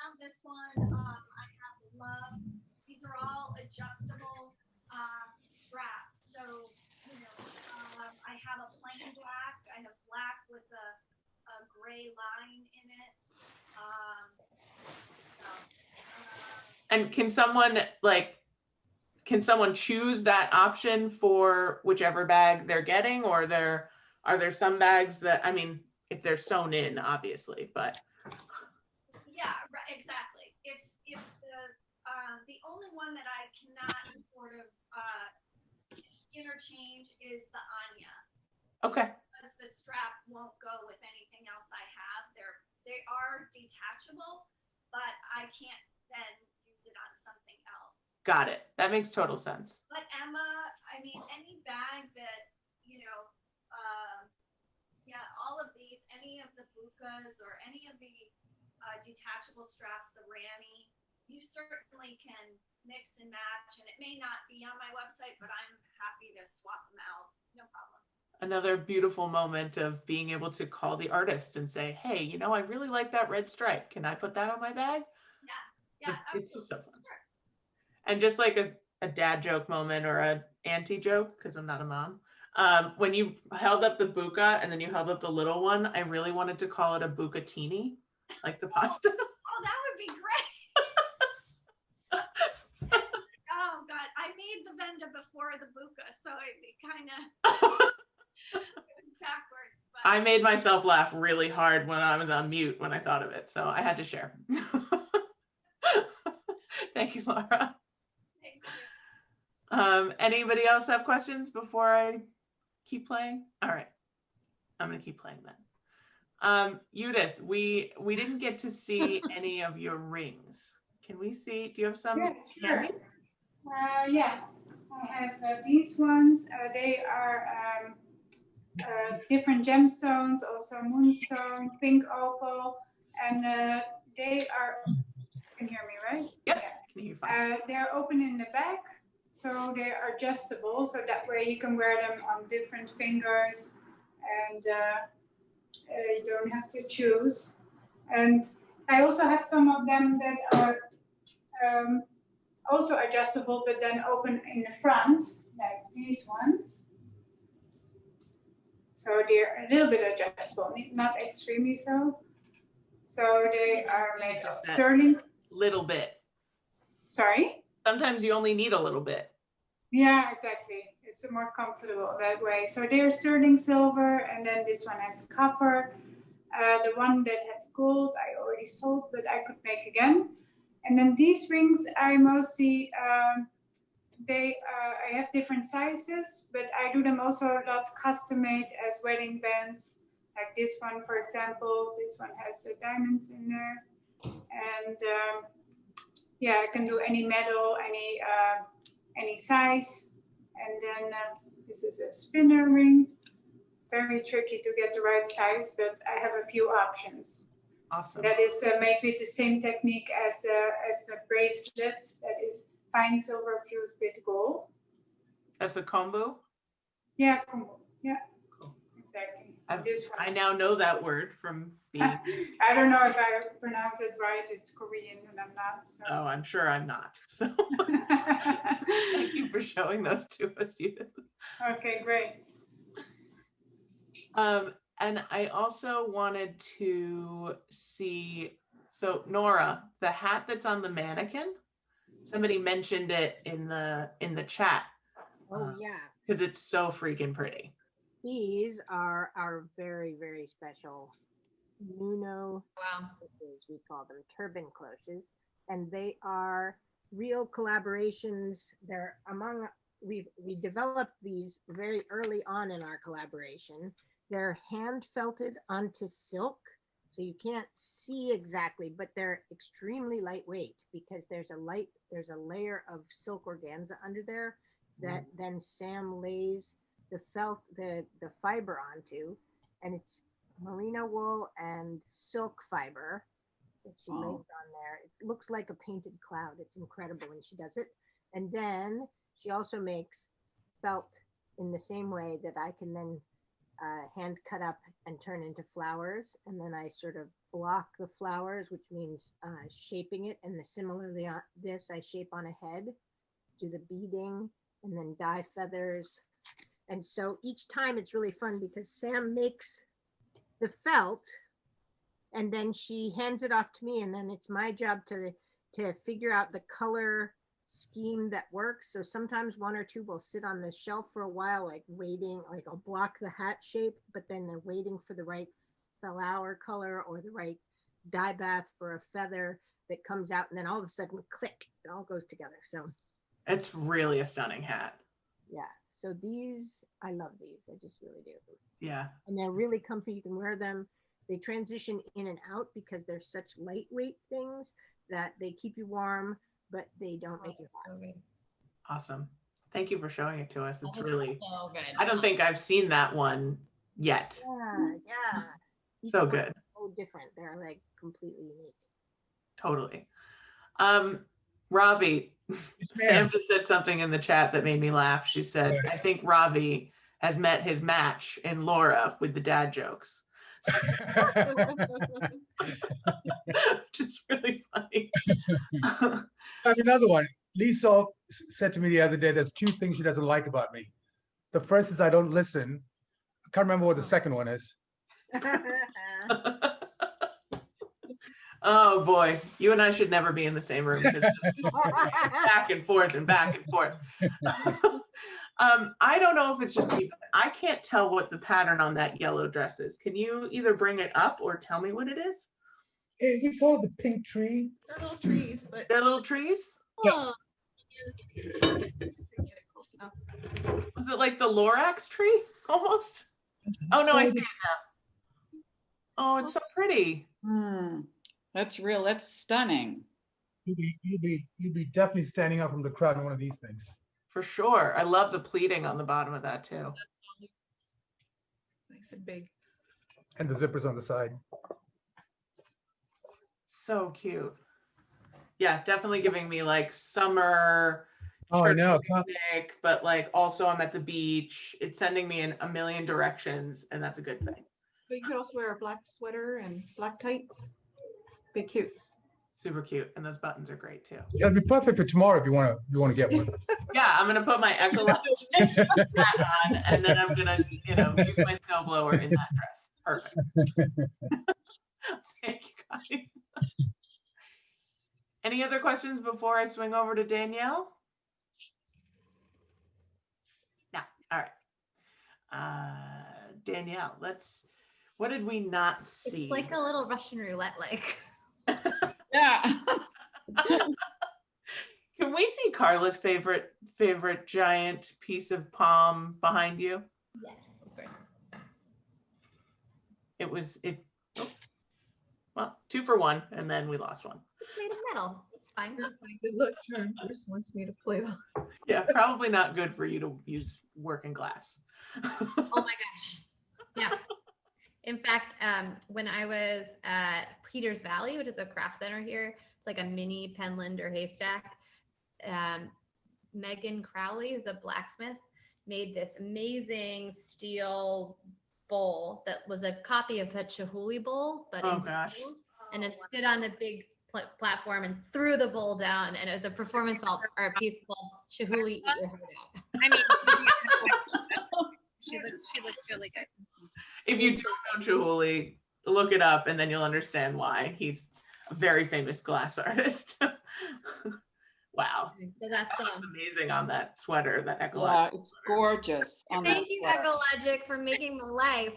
have this one. I have love. These are all adjustable straps. So, you know, I have a plain black. I have black with a gray line in it. And can someone choose that option for whichever bag they're getting, or are there some bags that, I mean, if they're sewn in, obviously, but. Yeah, right, exactly. If the only one that I cannot sort of interchange is the Anya. Okay. Because the strap won't go with anything else I have. They are detachable, but I can't then use it on something else. Got it. That makes total sense. But Emma, I mean, any bag that, yeah, all of these, any of the bukas or any of the detachable straps, the Rani, you certainly can mix and match, and it may not be on my website, but I'm happy to swap them out. No problem. Another beautiful moment of being able to call the artist and say, hey, I really like that red stripe. Can I put that on my bag? Yeah, it's just so fun. Sure. And just like a dad joke moment or an auntie joke, because I'm not a mom. When you held up the buka and then you held up the little one, I really wanted to call it a bucatini, like the pasta. Oh, that would be great. Oh God, I made the venda before the buka, so it kind of it was backwards. But I made myself laugh really hard when I was on mute when I thought of it, so I had to share. Thank you, Lara. Thank you. Anybody else have questions before I keep playing? All right, I'm gonna keep playing then. Judith, we didn't get to see any of your rings. Can we see? Do you have some? Yeah, sure. handmade? Yeah, I have these ones. They are different gemstones, also moonstone, pink opal, and they are. You can hear me, right? Yep. Yeah. They're open in the back, so they are adjustable. So that way you can wear them on different fingers, and you don't have to choose. And I also have some of them that are also adjustable, but then open in the front, like these ones. So they're a little bit adjustable, not extremely so. So they are made of sterling. Little bit. Sorry? Sometimes you only need a little bit. Yeah, exactly. It's more comfortable that way. So they're sterling silver, and then this one has copper. The one that had gold, I already sold, but I could make again. And then these rings, I mostly, I have different sizes, but I do them also a lot custom made as wedding bands. Like this one, for example, this one has diamonds in there. And yeah, I can do any metal, any size. And then this is a spinner ring. Very tricky to get the right size, but I have a few options. Awesome. That is made with the same technique as the bracelets. That is fine silver fused with gold. That's a kombu? Yeah, kombu. Yeah, cool. Exactly. This one. I now know that word from being. I don't know if I pronounce it right. It's Korean and I'm not. So. Oh, I'm sure I'm not. So thank you for showing those to us, Judith. Okay, great. And I also wanted to see, so Nora, the hat that's on the mannequin, somebody mentioned it in the chat. Oh yeah. Because it's so freaking pretty. These are our very, very special Nuno. Wow. We call them turban cloches, and they are real collaborations. They're among we developed these very early on in our collaboration. They're hand felted onto silk, so you can't see exactly, but they're extremely lightweight because there's a layer of silk organza under there that then Sam lays the fiber onto, and it's merino wool and silk fiber that she lays on there. It looks like a painted cloud. It's incredible when she does it. And then she also makes felt in the same way that I can then hand cut up and turn into flowers. And then I sort of block the flowers, which means shaping it. And similarly on this, I shape on a head, do the beading, and then dye feathers. And so each time it's really fun because Sam makes the felt and then she hands it off to me, and then it's my job to to figure out the color scheme that works. So sometimes one or two will sit on the shelf for a while, like waiting, like I'll block the hat shape, but then they're waiting for the right flower color or the right dye bath for a feather that comes out, and then all of a sudden, click, it all goes together. So It's really a stunning hat. yeah, so these, I love these. I just really do. Yeah. And they're really comfy. You can wear them. They transition in and out because they're such lightweight things that they keep you warm, but they don't make you hot. Awesome. Thank you for showing it to us. It's That looks really, so good. I don't think I've seen that one yet. Yeah. Each So one good. is so different. They're like completely unique. Totally. Ravi, Sam just said something in the chat that made me laugh. She said, I think Ravi has met his match in Laura with the dad jokes. Which is really funny. I have another one. Lisa said to me the other day, there's two things she doesn't like about me. The first is I don't listen. I can't remember what the second one is. Oh boy, you and I should never be in the same room. Back and forth and back and forth. I don't know if it's just me, but I can't tell what the pattern on that yellow dress is. Can you either bring it up or tell me what it is? We call it the pink tree. They're little trees, but They're little trees? Oh. Was it like the Lorax tree almost? Oh no, I see it now. Oh, it's so pretty. That's real. That's stunning. You'd be definitely standing out from the crowd in one of these things. For sure. I love the pleating on the bottom of that too. nice and big. And the zippers on the side. So cute. Yeah, definitely giving me like summer Oh, I know. picnic, but like also I'm at the beach. It's sending me in a million directions, and that's a good thing. But you could also wear a black sweater and black tights. Be cute. Super cute, and those buttons are great too. It'd be perfect for tomorrow if you want to get one. Yeah, I'm gonna put my Ekologic hat on, and then I'm gonna, use my snowblower in that dress. Perfect. Thank you, guys. Any other questions before I swing over to Danielle? No. All right. Danielle, what did we not see? It's like a little Russian roulette, like. Yeah. Can we see Carla's favorite giant piece of palm behind you? Yes, of course. Well, 2 for 1, and then we lost one. It's made of metal. It's fine. Good luck, Sharon. Bruce wants me to play that. Yeah, probably not good for you to use working glass. Oh my gosh. Yeah. In fact, when I was at Peters Valley, which is a craft center here, it's like a mini Penland or Haystack. Megan Crowley, who's a blacksmith, made this amazing steel bowl that was a copy of a Chihuly bowl, but in steel, and it stood on a big platform and threw the bowl down, and it was a performance art piece called Chihuly Eat Your Heart Out. I mean, she looks really good. If you don't know Chihuly, look it up, and then you'll understand why. He's a very famous glass artist. Wow. So that's amazing on that sweater, that Ekologic. Yeah, it's gorgeous. Thank you, Ekologic, for making my life.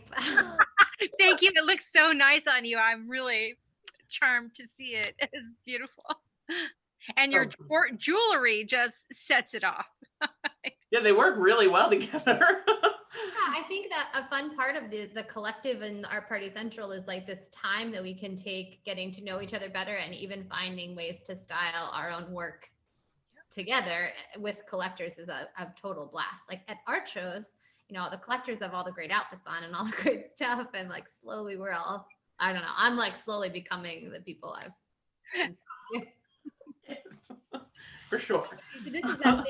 Thank you. It looks so nice on you. I'm really charmed to see it. It's beautiful. And your jewelry just sets it off. Yeah, they work really well together. Yeah, I think that a fun part of the collective and Art Party Central is like this time that we can take getting to know each other better and even finding ways to style our own work together with collectors is a total blast. Like at art shows, the collectors have all the great outfits on and all the great stuff, and like slowly we're all, I don't know, I'm like slowly becoming the people I've For sure. This is that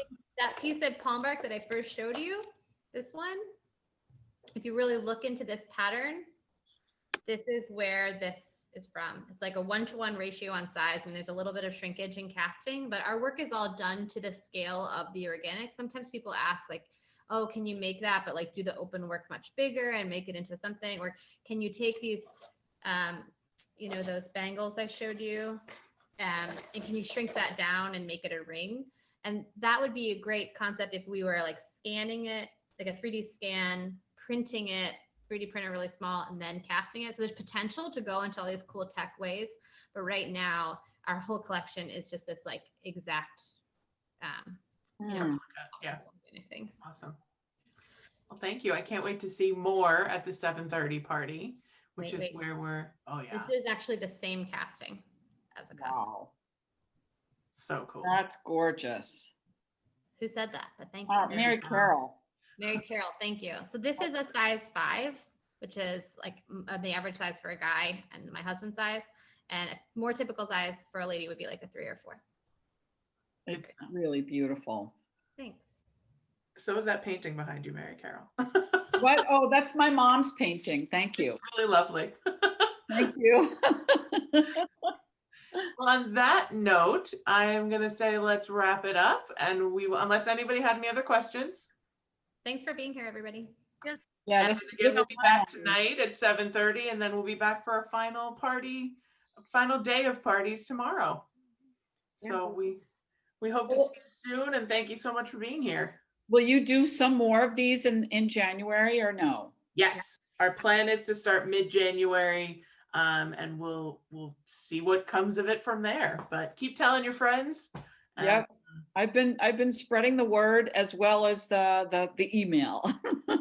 piece of palm bark that I first showed you, this one. If you really look into this pattern, this is where this is from. It's like a 1-to-1 ratio on size. I mean, there's a little bit of shrinkage in casting, but our work is all done to the scale of the organic. Sometimes people ask like, oh, can you make that, but like do the open work much bigger and make it into something? Or can you take these, those bangles I showed you And can you shrink that down and make it a ring? And that would be a great concept if we were like scanning it, like a 3D scan, printing it, 3D printer really small, and then casting it. So there's potential to go into all these cool tech ways. But right now, our whole collection is just this like exact, Yeah. things. Awesome. Well, thank you. I can't wait to see more at the 7:30 party, which is where we're, oh yeah. This is actually the same casting as a cuff. Wow. So cool. That's gorgeous. Who said that? But thank you. Mary Carol. Mary Carol, thank you. So this is a size 5, which is like the average size for a guy and my husband's size. And a more typical size for a lady would be like a 3 or 4. It's really beautiful. Thanks. So is that painting behind you, Mary Carol? What? Oh, that's my mom's painting. Thank you. It's really lovely. Thank you. Well, on that note, I am going to say let's wrap it up. And we will, unless anybody had any other questions. Thanks for being here, everybody. Yes. Yeah. And again, we'll be back tonight at 7:30, and then we'll be back for our final party, final day of parties tomorrow. So we hope to see you soon, and thank you so much for being here. Will you do some more of these in January or no? Yes, our plan is to start mid-January, and we'll see what comes of it from there. But keep telling your friends. Yep, I've been spreading the word as well as the email.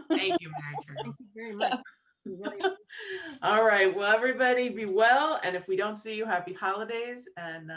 Thank you, Mary Carol. Thank you very much. All right, well, everybody be well, and if we don't see you, happy holidays, and